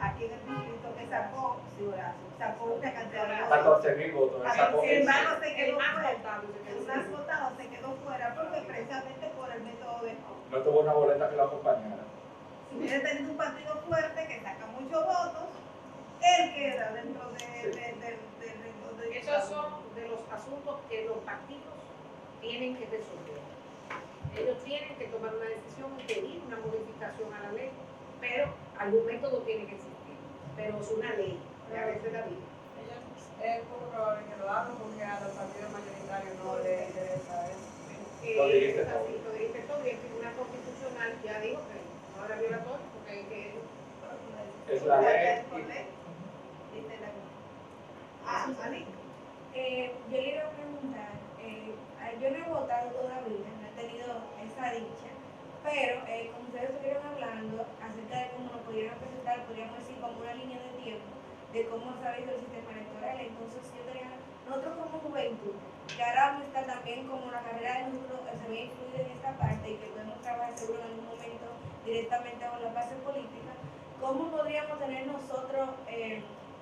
aquí en el distrito que sacó una cantidad de votos. 14.000 votos. Sin embargo, se El quedó más fuera. votado El más votado se quedó fuera porque precisamente por el método de Home. No tuvo una boleta que lo acompañara. Si hubiera tenido un partido fuerte que saca muchos votos, él queda dentro de Esos son de los asuntos que los partidos tienen que resolver. Ellos tienen que tomar una decisión y pedir una modificación a la ley, pero algún método tiene que existir. Pero es una ley, y a veces la vida. Es poco probable que lo hagan porque a los partidos mayoritarios no les interesa eso. Lo dijiste Es todo. así, lo dijiste todo, y el Tribunal Constitucional ya dijo que no era violatorio porque Es la ley. Ali. Yo le iba a preguntar, yo no he votado todavía, no he tenido esa dicha, pero como ustedes estuvieron hablando acerca de cómo nos pudieran presentar, podríamos decir como una línea de tiempo de cómo se ha visto el sistema electoral. Entonces nosotros como juventud, que ahora vamos a estar también como la carrera de nosotros se ve incluida en esta parte y que podemos trabajar seguro en algún momento directamente con la base política, ¿cómo podríamos tener nosotros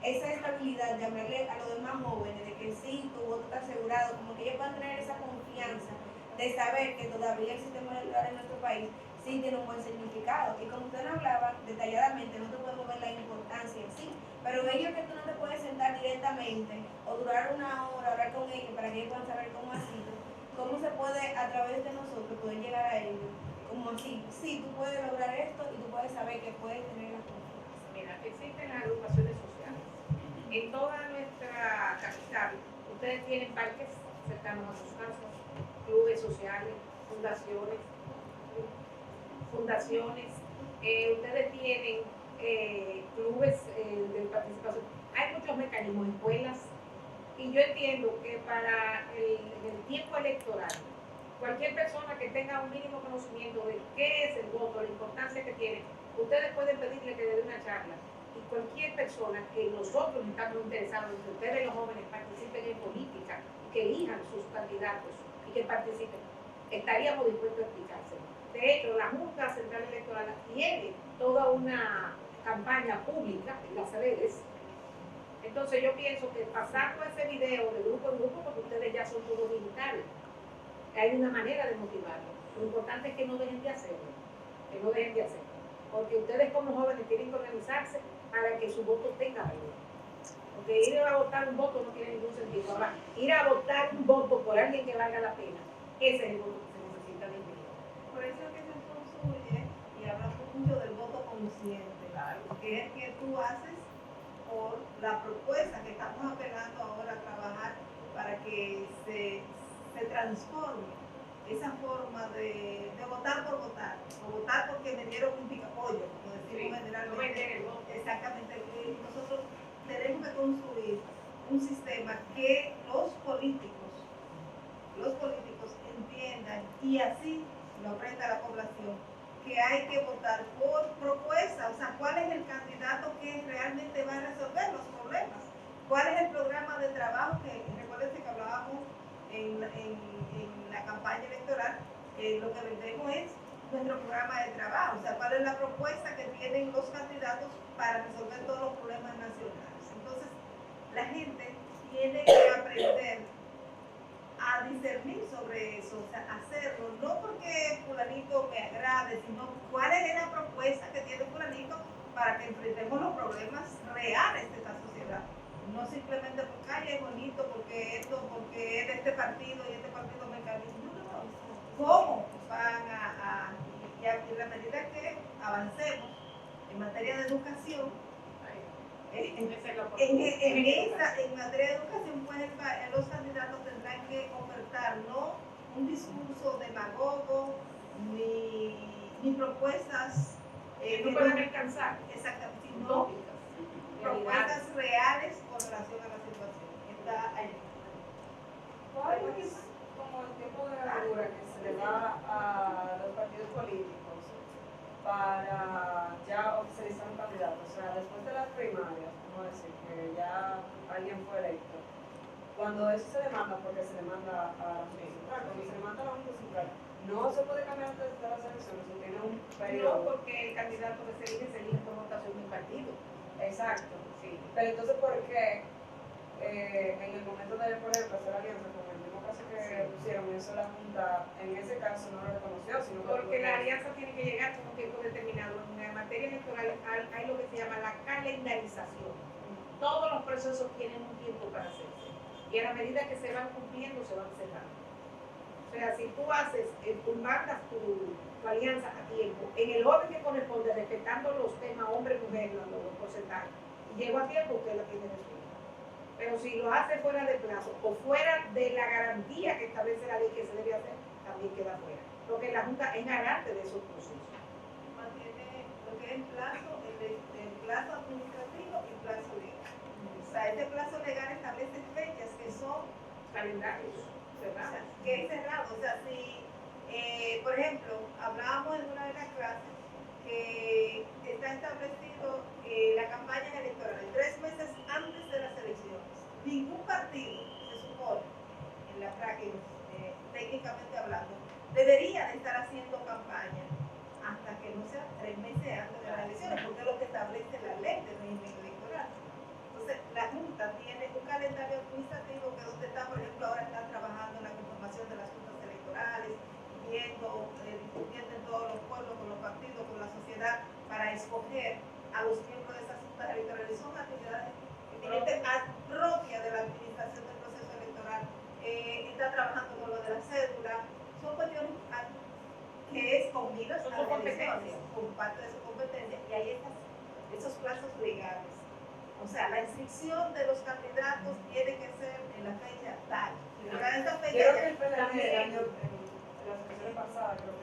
esa estabilidad, llamarle a los demás jóvenes, de que sí, tu voto está asegurado, como que ellos puedan tener esa confianza de saber que todavía el sistema electoral en nuestro país sí tiene un buen significado? Y como usted hablaba detalladamente, nosotros podemos ver la importancia en sí, pero ellos que tú no te puedes sentar directamente o durar una hora, hablar con ellos para que ellos puedan saber cómo ha sido, cómo se puede a través de nosotros poder llegar a ellos como así, sí, tú puedes lograr esto y tú puedes saber que puedes tener la confianza. Mira, existen las agrupaciones sociales. En toda nuestra capital, ustedes tienen parques cercanos a sus casas, clubes sociales, fundaciones, ustedes tienen clubes de participación. Hay muchos mecanismos, escuelas, y yo entiendo que para el tiempo electoral, cualquier persona que tenga un mínimo conocimiento de qué es el voto, la importancia que tiene, ustedes pueden pedirle que le dé una charla. Y cualquier persona que nosotros estamos interesados en que ustedes los jóvenes participen en política y que elijan sus candidatos y que participen, estaríamos dispuestos a explicárselo. De hecho, la Junta Central Electoral tiene toda una campaña pública en las redes. Entonces yo pienso que pasando ese video de grupo en grupo, porque ustedes ya son todos digitales, hay una manera de motivarlos. Lo importante es que no dejen de hacerlo, porque ustedes como jóvenes tienen que organizarse para que su voto tenga valor. Porque ir a votar un voto no tiene ningún sentido. Ahora, ir a votar un voto por alguien que valga la pena, ese es el voto que se necesita de inmediato. Por eso es que se construye, y hablamos mucho del voto consciente, que es que tú haces por la propuesta que estamos apelando ahora a trabajar para que se transforme esa forma de votar por votar, o votar porque me dieron un picapollo, como decimos generalmente. Exactamente. Nosotros tenemos que construir un sistema que los políticos entiendan, y así lo aprenda la población, que hay que votar por propuesta, o sea, cuál es el candidato que realmente va a resolver los problemas, cuál es el programa de trabajo, que recuerden que hablábamos en la campaña electoral, lo que vendemos es nuestro programa de trabajo, o sea, cuál es la propuesta que tienen los candidatos para resolver todos los problemas nacionales. Entonces, la gente tiene que aprender a discernir sobre eso, o sea, hacerlo, no porque fulanito me agrade, sino cuál es la propuesta que tiene fulanito para que enfrentemos los problemas reales de esta sociedad. No simplemente porque es bonito, porque esto, porque es de este partido y este partido me cae bien. No. ¿Cómo van y a la medida que avancemos en materia de educación, en materia de educación, pues los candidatos tendrán que ofertar no un discurso demagogo ni propuestas que no puedan alcanzar, exactamente, sino propuestas reales con relación a la situación. Está ahí. ¿Cuál es como el tiempo de largura que se le da a los partidos políticos para ya oficializar un candidato? O sea, después de las primarias, vamos a decir que ya alguien fue electo, cuando eso se demanda, porque se le manda a la Junta Central, cuando se le manda a la Junta Central, no se puede cambiar antes de las elecciones, se tiene un periodo. No, porque el candidato que se elige por votación del partido. Exacto. Sí. Pero entonces, ¿por qué en el momento de, por ejemplo, hacer alianza, como el mismo caso que pusieron, eso la Junta en ese caso no lo reconoció, sino que porque la alianza tiene que llegar con un tiempo determinado. En materia electoral hay lo que se llama la calendarización. Todos los procesos tienen un tiempo para hacerse. Y a la medida que se van cumpliendo, se van cerrando. O sea, si tú tú mandas tu alianza a tiempo, en el orden que corresponde, respetando los temas hombre-mujer, los porcentajes, y llego a tiempo, usted la tiene resuelta. Pero si lo hace fuera de plazo o fuera de la garantía que establece la ley que se debe hacer, también queda fuera. Porque la Junta es garante de esos procesos. Mantiene lo que es el plazo administrativo y plazo legal. O sea, este plazo legal establece fechas que son Calendarios cerrados. O sea, que es cerrado. O sea, si, por ejemplo, hablábamos en una de las clases que está establecido la campaña electoral 3 meses antes de las elecciones. Ningún partido, se supone, en la práctica, técnicamente hablando, debería de estar haciendo campaña hasta que no sea 3 meses antes de las elecciones, porque es lo que establece la ley del régimen electoral. Entonces, la Junta tiene un calendario administrativo que donde está, por ejemplo, ahora están trabajando en la conformación de las juntas electorales, discutiendo en todos los pueblos, con los partidos, con la sociedad, para escoger a los miembros de esas juntas electorales. Son actividades propias de la administración del proceso electoral. Está trabajando con lo de la cédula. Son cuestiones que es con miras Son a sus las elecciones, competencias. como parte de su competencia, y hay esos plazos legales. O sea, la inscripción de los candidatos tiene que ser en la fecha tal. Y fuera de esa fecha Creo que ya el PLD También. en las elecciones pasadas creo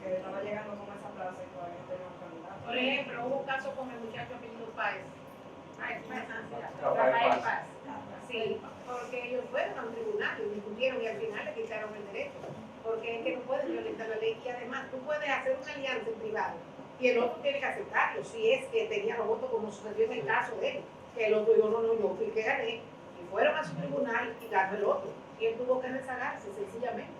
que estaba llegando con esa plaza y todavía no tenía un candidato. Por ejemplo, hubo un caso con el muchacho apellido Páez. Rafael Rafael Paz. Paz. Sí, porque ellos fueron a un tribunal y discutieron y al final le quitaron el derecho. Porque es que no pueden violentar la ley y además tú puedes hacer una alianza en privado y el otro tiene que aceptarlo si es que tenía los votos como sucedió en el caso de él. Que el otro dijo, no, yo fui que gané y fueron a su tribunal y ganó el otro. Y él tuvo que rezagarse sencillamente,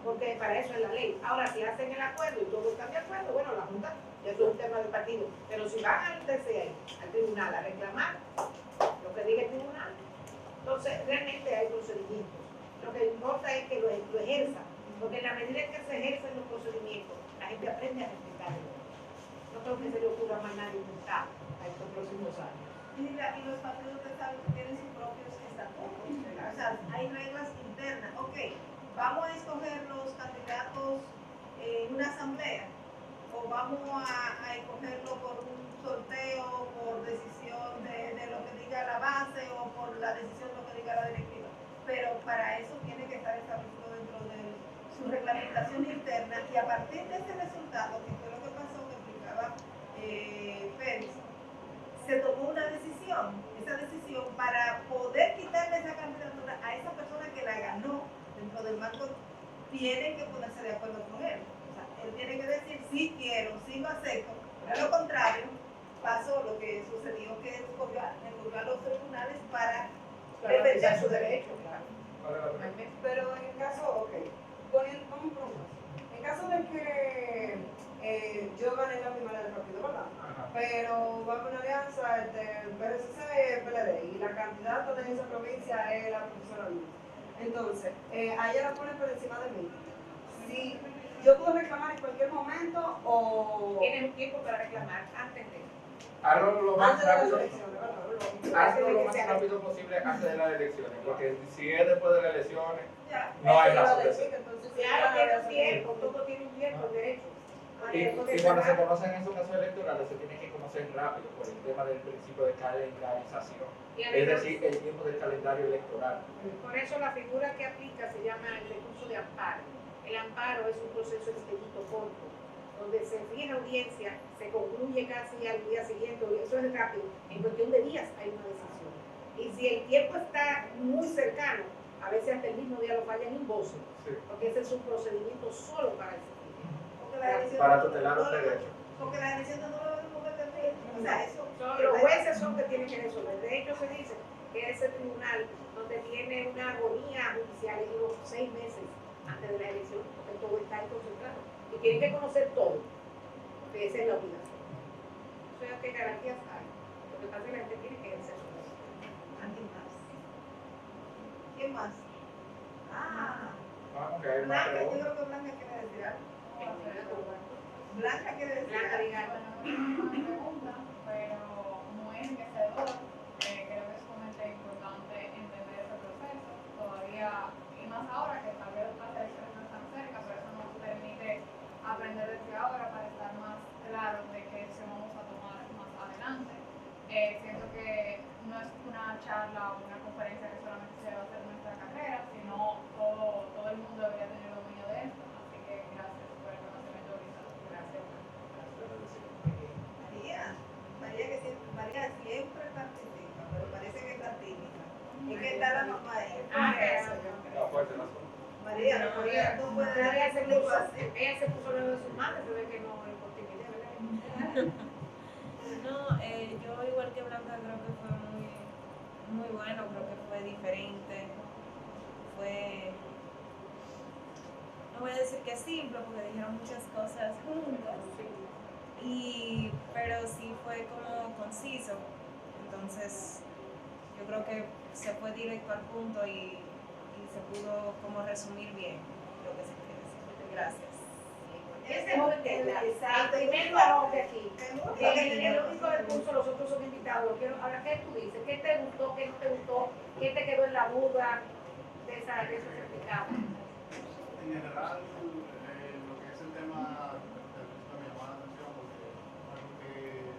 porque para eso es la ley. Ahora, si hacen el acuerdo y todos están de acuerdo, bueno, la Junta, eso es un tema del partido. Pero si van al TCE, al tribunal, a reclamar lo que diga el tribunal, entonces realmente hay procedimientos. Lo que importa es que lo ejerzan, porque en la medida en que se ejercen los procedimientos, la gente aprende a respetarlo. No creo que se le ocurra más nada inventar a estos próximos años. y los partidos de Estado tienen sus propios estatutos. O sea, hay reglas internas. Ok, vamos a escoger los candidatos en una asamblea o vamos a escogerlo por un sorteo, por decisión de lo que diga la base o por la decisión de lo que diga la directiva. Pero para eso tiene que estar establecido dentro de su reglamentación interna y a partir de ese resultado, que fue lo que pasó, que explicaba Félix, se tomó una decisión, esa decisión para poder quitarle esa candidatura a esa persona que la ganó dentro del marco, tienen que ponerse de acuerdo con él. O sea, él tiene que decir sí quiero, sí lo acepto. De lo contrario, pasó lo que sucedió, que recurrió a los tribunales para defender su derecho. Pero en el caso, ok, vamos por un caso. En caso de que yo gané la primaria del partido, ¿verdad? Ajá. Pero va a haber una alianza entre el PSC y el PLD y la candidata de esa provincia es la profesora Luz. Entonces, a ella la ponen por encima de mí. Si yo puedo reclamar en cualquier momento o Tienen un tiempo para reclamar antes de. Hazlo lo más antes de las rápido. elecciones, ¿verdad? Hazlo lo más rápido posible antes de las elecciones, porque si es después de las elecciones, no hay razón de ser. Claro, tiene un tiempo, todo tiene un tiempo, derecho. Y cuando se conocen esos casos electorales, se tiene que conocer rápido por el tema del principio de calendarización, Y es además, decir, el tiempo del calendario electoral. por eso la figura que aplica se llama el recurso de amparo. El amparo es un proceso expedito corto, donde se fija audiencia, se concluye casi al día siguiente, eso es rápido, en cuestión de días hay una decisión. Y si el tiempo está muy cercano, a veces hasta el mismo día lo fallan en voz, Sí. porque ese es un procedimiento solo para ese tiempo. Para tutelar los derechos. Porque la decisión no lo debemos perder. O sea, eso. Los jueces son que tienen que resolver. De hecho, se dice que ese tribunal donde tiene una agonía judicial es los 6 meses antes de la elección, porque todo está ahí concentrado. Y tienen que conocer todo, porque esa es la obligación. O sea, que garantías hay. Lo que pasa es que la gente tiene que ejercer su derecho. ¿Alguien más? ¿Quién más? Ah, Vamos, que hay más Blanca, yo preguntas. creo que Blanca quiere decir algo. Blanca quiere decir Blanca, algo. diga. Una pregunta, pero muy enriquecedora. Creo que es sumamente importante entender ese proceso. Todavía, y más ahora que tal vez las elecciones no están cerca, pero eso nos permite aprender desde ahora para estar más claros de qué decisión vamos a tomar más adelante. Siento que no es una charla o una conferencia que solamente se va a hacer en nuestra carrera, sino todo el mundo debería tener dominio de esto. Así que gracias por el conocimiento ahorita. Gracias. María siempre participa, pero parece que está tímida. Es que está la mamá ahí. No, fuerte la zona. María, tú puedes Ella decir se algo puso, así. ella se puso lo de sus manos, se ve que no es por timidez, ¿verdad? No, yo igual que Blanca creo que fue muy bueno, creo que fue diferente, fue, no voy a decir que simple porque dijeron muchas cosas juntas, pero sí fue como conciso, entonces yo creo que se fue directo al punto y se pudo como resumir bien lo que se quiere decir. Gracias. Ese joven que habla, Exacto. el primer varón de aquí, Que el único del curso, los otros son invitados. Ahora, ¿qué tú dices? ¿Qué te gustó? ¿Qué no te gustó? ¿Qué te quedó en la duda de esos certificados? En general, lo que es el tema tema me llama la atención porque algo que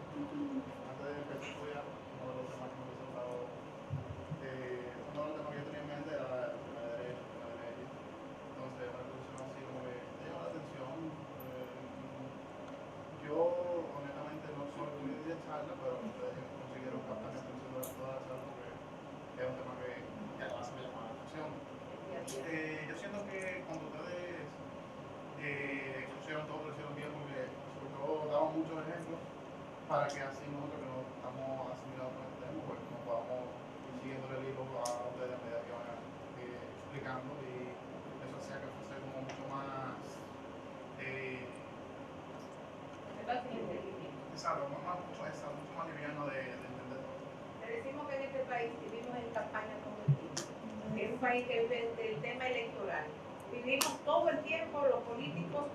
antes de empezar a estudiar, uno de los temas que me hubiese gustado, uno de los temas que yo tenía en mente era el tema de derecho, el tema de leyes. Entonces, una discusión así como que me llama la atención. Yo, honestamente, no soy muy de charla, pero ustedes consiguieron captar mi atención durante toda la charla porque es un tema que además me llama la atención. Yo siento que cuando ustedes expusieron todo, lo hicieron bien porque sobre todo daban muchos ejemplos para que así nosotros que no estamos asimilados con este tema, pues nos podamos ir siguiendo el hilo a ustedes a medida que van explicando y eso hacía que fuese como mucho más exacto, mucho más liviano de entender todo. Te decimos que en este país vivimos en campaña todo el tiempo. Es un país que vive del tema electoral. Vivimos todo el tiempo, los políticos,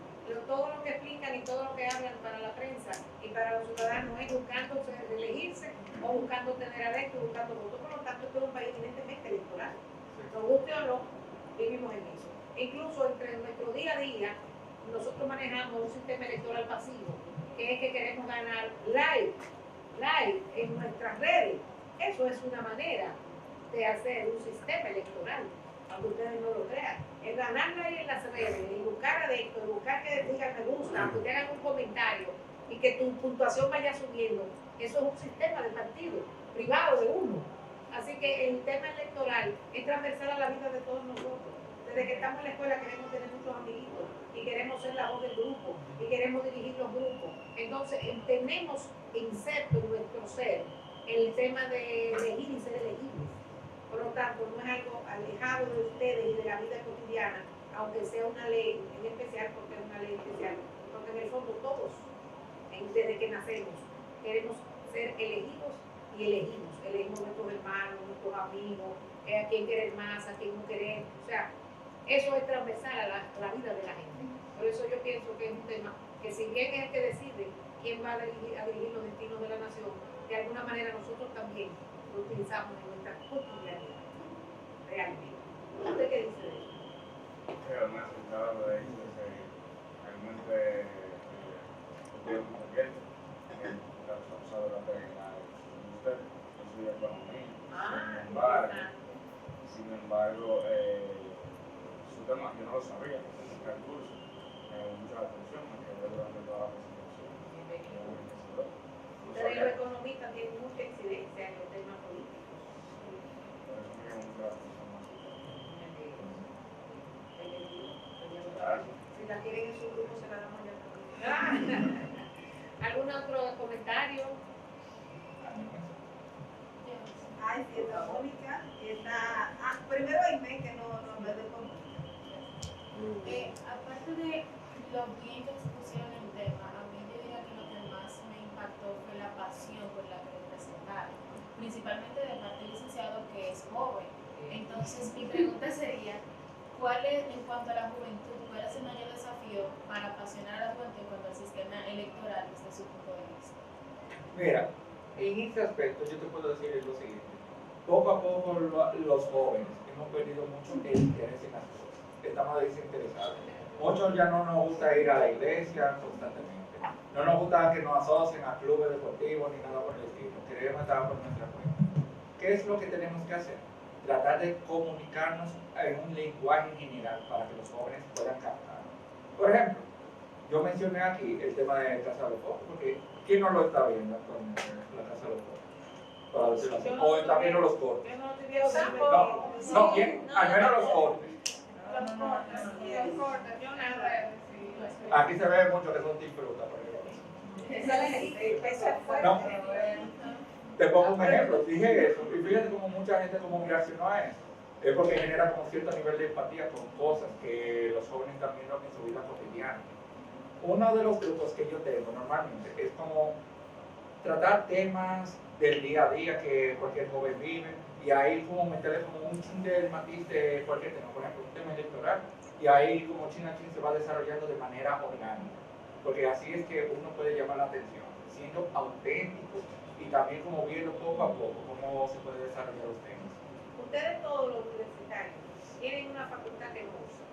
todo lo que explican y todo lo que hablan para la prensa y para los ciudadanos es buscando elegirse o buscando tener adeptos, buscando votos. Por lo tanto, esto es un país evidentemente electoral. Nos guste o no, vivimos en eso. Incluso entre nuestro día a día, nosotros manejamos un sistema electoral pasivo, que es que queremos ganar live en nuestras redes. Eso es una manera de hacer un sistema electoral, aunque ustedes no lo crean. Es ganar live en las redes y buscar adeptos, y buscar que digan me gusta, que te hagan un comentario y que tu puntuación vaya subiendo. Eso es un sistema de partido privado de uno. Así que el tema electoral es transversal a la vida de todos nosotros. Desde que estamos en la escuela queremos tener muchos amiguitos y queremos ser la voz del grupo y queremos dirigir los grupos. Entonces tenemos inserto en nuestro ser el tema de elegir y ser elegibles. Por lo tanto, no es algo alejado de ustedes y de la vida cotidiana, aunque sea una ley en especial, porque es una ley especial, porque en el fondo todos, desde que nacemos, queremos ser elegidos y elegimos. Elegimos nuestros hermanos, nuestros amigos, a quién querer más, a quién no querer. O sea, eso es transversal a la vida de la gente. Por eso yo pienso que es un tema que si bien es el que decide quién va a dirigir los destinos de la nación, de alguna manera nosotros también lo utilizamos en nuestra cotidianidad. Realmente. ¿Usted qué dice de eso? Sí, además, estaba de ahí, realmente muy bien. Estamos hablando de la usted, yo soy de economía. Sin embargo, su tema yo no lo sabía, porque el curso me llamó mucho la atención, me quedé durante toda la presentación. Ustedes los economistas tienen mucha incidencia en los temas políticos. Por eso me llamó mucho la atención más. Si la quieren en su grupo, se la damos ya también. ¿Algún otro comentario? Ay, sí, está Mónica, está... primero Aimé, que no me doy con... Aparte de lo bien que expusieron el tema, a mí yo diría que lo que más me impactó fue la pasión con la que lo presentaron, principalmente de parte del licenciado que es joven. Entonces mi pregunta sería, ¿cuál es, en cuanto a la juventud, cuál es el mayor desafío para apasionar a la juventud en cuanto al sistema electoral desde su punto de vista? Mira, en este aspecto yo te puedo decir lo siguiente. Poco a poco los jóvenes hemos perdido mucho el interés en las cosas. Estamos desinteresados. Muchos ya no nos gusta ir a la iglesia constantemente. No nos gusta que nos asocien a clubes deportivos ni nada por el estilo. Queremos estar por nuestra cuenta. ¿Qué es lo que tenemos que hacer? Tratar de comunicarnos en un lenguaje general para que los jóvenes puedan captar. Por ejemplo, yo mencioné aquí el tema de Casa de los Pobres, porque ¿quién no lo está viendo actualmente, la Casa de los Pobres? Para decirlo así. O está viendo los cortes. No, ¿quién? Al menos los cortes. Los cortes, yo nada. Aquí se ve mucho que son disfrutas. No. Te pongo un ejemplo, dije eso, y fíjate cómo mucha gente como reaccionó a eso. Es porque genera como cierto nivel de empatía con cosas que los jóvenes están viendo en su vida cotidiana. Uno de los grupos que yo tengo normalmente es como tratar temas del día a día que cualquier joven vive, y ahí como meterle como un chin del matiz de cualquier tema, por ejemplo un tema electoral, y ahí como chin a chin se va desarrollando de manera orgánica, porque así es que uno puede llamar la atención, siendo auténtico y también como viendo poco a poco cómo se puede desarrollar los temas. Ustedes todos los universitarios tienen una facultad que no usan.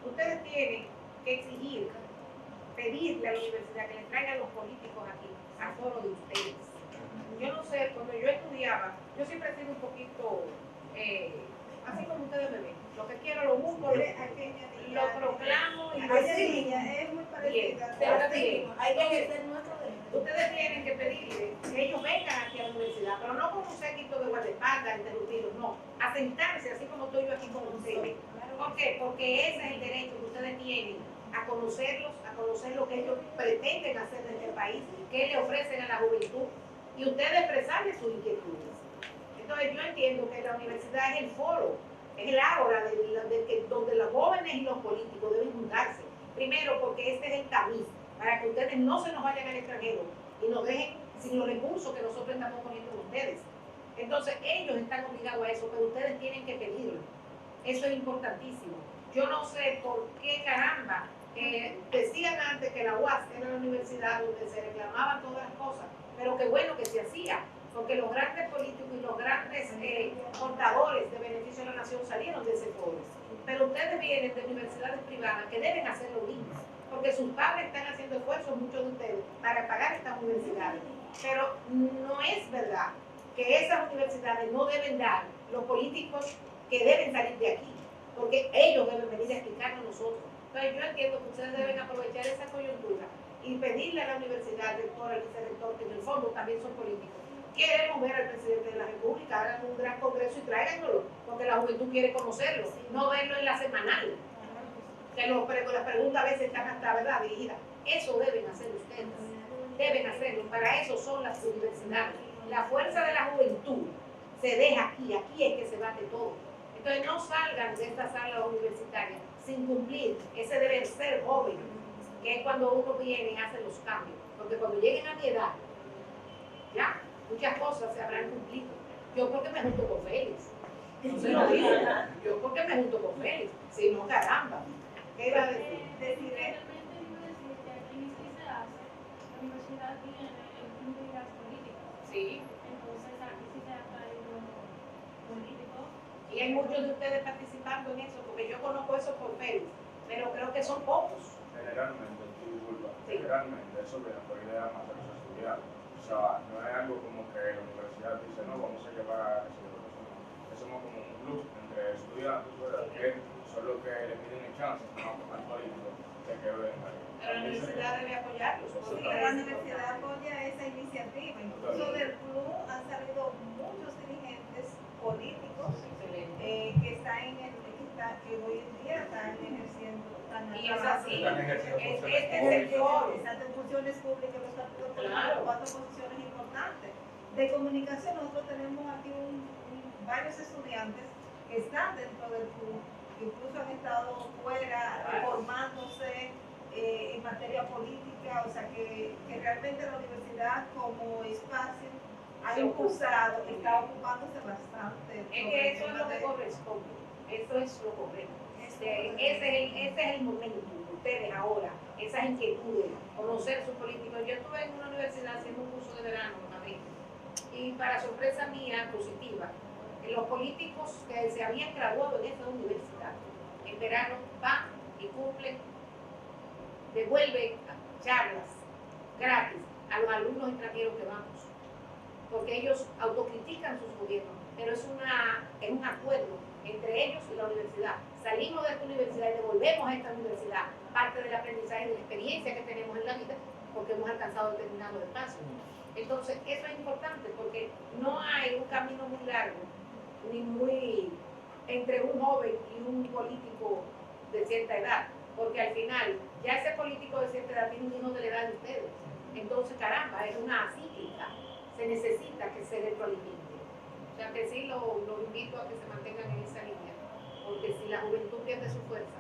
Ustedes tienen que exigir pedirle a la universidad que le traigan los políticos aquí, a foro de ustedes. Yo no sé, cuando yo estudiaba, yo siempre he sido un poquito, así como ustedes me ven, lo que quiero lo busco, lo proclamo y lo Aquella es muy parecida. Ustedes tienen que pedirle que ellos vengan aquí a la universidad, pero no con un séquito de guardaespaldas, interrumpidos, no, a sentarse así como estoy yo aquí con ustedes. ¿Por qué? Porque ese es el derecho que ustedes tienen a conocerlos, a conocer lo que ellos pretenden hacer en este país, qué le ofrecen a la juventud y ustedes expresarles sus inquietudes. Entonces yo entiendo que la universidad es el foro, es el ágora donde los jóvenes y los políticos deben juntarse. Primero porque este es el tamiz, para que ustedes no se nos vayan al extranjero y nos dejen sin los recursos que nosotros estamos poniendo en ustedes. Entonces ellos están obligados a eso, pero ustedes tienen que pedirlo. Eso es importantísimo. Yo no sé por qué caramba decían antes que la UAS era la universidad donde se reclamaban todas las cosas, pero qué bueno que se hacía, porque los grandes políticos y los grandes portadores de beneficio de la nación salieron de ese foro. Pero ustedes vienen de universidades privadas que deben hacer lo mismo, porque sus padres están haciendo esfuerzos, muchos de ustedes, para pagar estas universidades. Pero no es verdad que esas universidades no deben dar los políticos que deben salir de aquí, porque ellos deben venir a explicarnos a nosotros. Entonces yo entiendo que ustedes deben aprovechar esa coyuntura y pedirle a la universidad, al rector, al vicerrector, que en el fondo también son políticos. Queremos ver al presidente de la República, hagan un gran congreso y tráiganlo, porque la juventud quiere conocerlo, no verlo en la semanal. Que las preguntas a veces están hasta, ¿verdad?, dirigidas. Eso deben hacer ustedes, deben hacerlo. Para eso son las universidades. La fuerza de la juventud se deja aquí es que se bate todo. Entonces no salgan de esta sala universitaria sin cumplir ese deber ser joven, que es cuando uno viene y hace los cambios. Porque cuando lleguen a mi edad, ya, muchas cosas se habrán cumplido. Yo porque me junto con Félix. No se lo digo. Yo porque me junto con Félix. Si no, caramba. ¿Qué iba a decir? Realmente iba a decir que aquí sí se hace, la universidad tiene el club de ideas políticas. Sí. Entonces aquí sí se ha traído políticos. Y hay muchos de ustedes participando en eso, porque yo conozco eso por Félix, pero creo que son pocos. Generalmente, disculpa, generalmente eso viene por idea más de los estudiantes. O sea, no es algo como que la universidad dice, no, vamos a llevar a ese profesor. Es como un club entre estudiantes, ¿verdad? Que son los que le piden el chance al político de que venga. Pero la universidad debe apoyarlos. La universidad apoya esa iniciativa. Incluso del club han salido muchos dirigentes políticos que hoy en día están ejerciendo, y es así, este sector, están en funciones públicas, los partidos políticos, cuatro posiciones importantes. De comunicación, nosotros tenemos aquí varios estudiantes que están dentro del club, que incluso han estado fuera, formándose en materia política, o sea que realmente la universidad como espacio ha impulsado, está ocupándose bastante. Es que eso es lo que corresponde, eso es lo correcto. Ese es el momento, ustedes ahora, esas inquietudes, conocer sus políticos. Yo estuve en una universidad haciendo un curso de verano en Madrid, y para sorpresa mía, positiva, los políticos que se habían graduado en esa universidad, en verano van y cumplen, devuelven charlas gratis a los alumnos extranjeros que vamos, porque ellos autocritican sus gobiernos, pero es un acuerdo entre ellos y la universidad. Salimos de esta universidad y devolvemos a esta universidad parte del aprendizaje y de la experiencia que tenemos en la vida, porque hemos alcanzado determinados espacios. Entonces, eso es importante, porque no hay un camino muy largo, ni muy entre un joven y un político de cierta edad, porque al final, ya ese político de cierta edad tiene un hijo de la edad de ustedes. Entonces, caramba, es una cíclica, se necesita que se retroalimente. O sea que sí, los invito a que se mantengan en esa línea, porque si la juventud pierde su fuerza,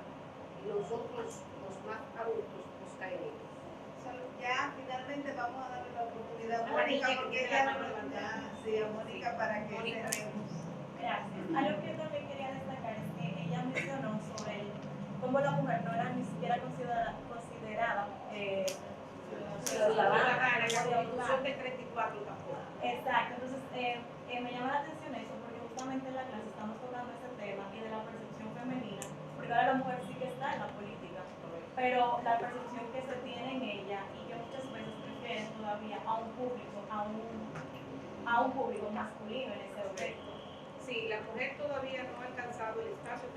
nosotros, los más adultos, nos caeremos. Ya finalmente vamos a darle la oportunidad a Mónica, porque ella a Mónica para que cerremos. Gracias. Algo que yo también quería destacar es que ella mencionó sobre cómo la mujer no era ni siquiera considerada ciudadana, la Constitución del 34 tampoco. Exacto, entonces me llama la atención eso, porque justamente en la clase estamos tocando ese tema y de la percepción femenina, porque ahora la mujer sí que está en la política, pero la percepción que se tiene en ella y que muchas veces prefieren todavía a un público masculino en ese aspecto. Sí, la mujer todavía no ha alcanzado el espacio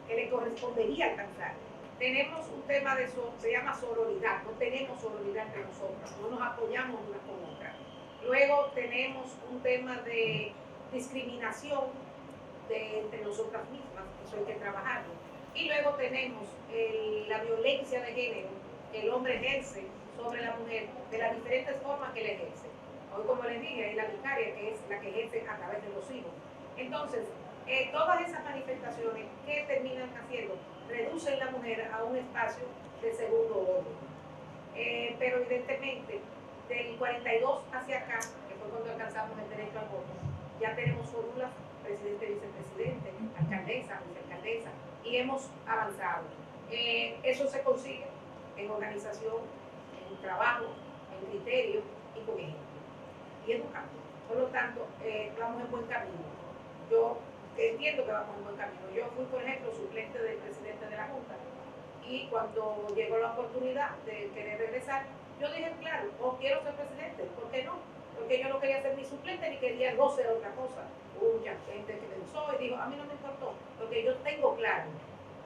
que le correspondería alcanzar. Tenemos un tema se llama sororidad, no tenemos sororidad entre nosotras, no nos apoyamos una con otra. Luego tenemos un tema de discriminación entre nosotras mismas, eso hay que trabajarlo. Y luego tenemos la violencia de género que el hombre ejerce sobre la mujer de las diferentes formas que le ejerce. Hoy, como les dije, hay la vicaria, que es la que ejerce a través de los hijos. Entonces, todas esas manifestaciones, ¿qué terminan haciendo? Reducen la mujer a un espacio de segundo orden. Pero evidentemente, del 42 hacia acá, que fue cuando alcanzamos el derecho al voto, ya tenemos fórmulas presidente, vicepresidente, alcaldesa, vicealcaldesa, y hemos avanzado. Eso se consigue en organización, en trabajo, en criterio y con ejemplo. Y educando. Por lo tanto, vamos en buen camino. Yo entiendo que vamos en buen camino. Yo fui, por ejemplo, suplente del presidente de la Junta, y cuando llegó la oportunidad de querer regresar, yo dije, claro, o quiero ser presidente, ¿por qué no? Porque yo no quería ser ni suplente ni quería no ser otra cosa. Hubo mucha gente que pensó y dijo, a mí no me importó, porque yo tengo claro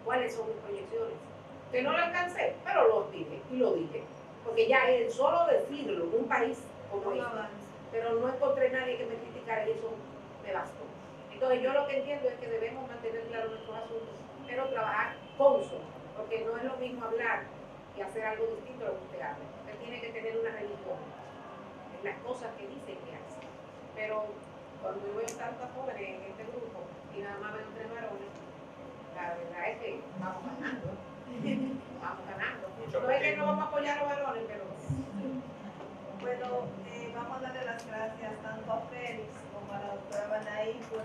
cuáles son mis proyecciones. Que no lo alcancé, pero lo dije y lo dije. Porque ya el solo decirlo en un país como este, pero no encontré nadie que me criticara y eso me bastó. Entonces yo lo que entiendo es que debemos mantener claro nuestros asuntos, pero trabajar consono, porque no es lo mismo hablar y hacer algo distinto a lo que usted habla. Usted tiene que tener una religión en las cosas que dice y que hace. Pero cuando yo veo tantas jóvenes en este grupo y nada más veo 3 varones, la verdad es que vamos ganando. Vamos ganando. No es que no vamos a apoyar a los varones, pero... Bueno, vamos a darle las gracias tanto a Félix como a la doctora Banaí por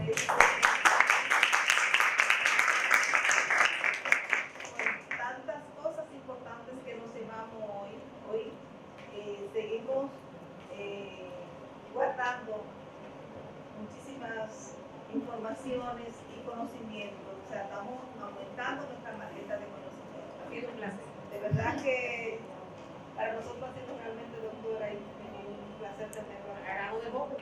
tantas cosas importantes que nos llevamos hoy. Seguimos guardando muchísimas informaciones y conocimientos. O sea, estamos aumentando nuestra maleta de conocimientos. Ha sido un placer. De verdad que para nosotros ha sido realmente, doctora, y un placer tenerlo. Hagamos de boca.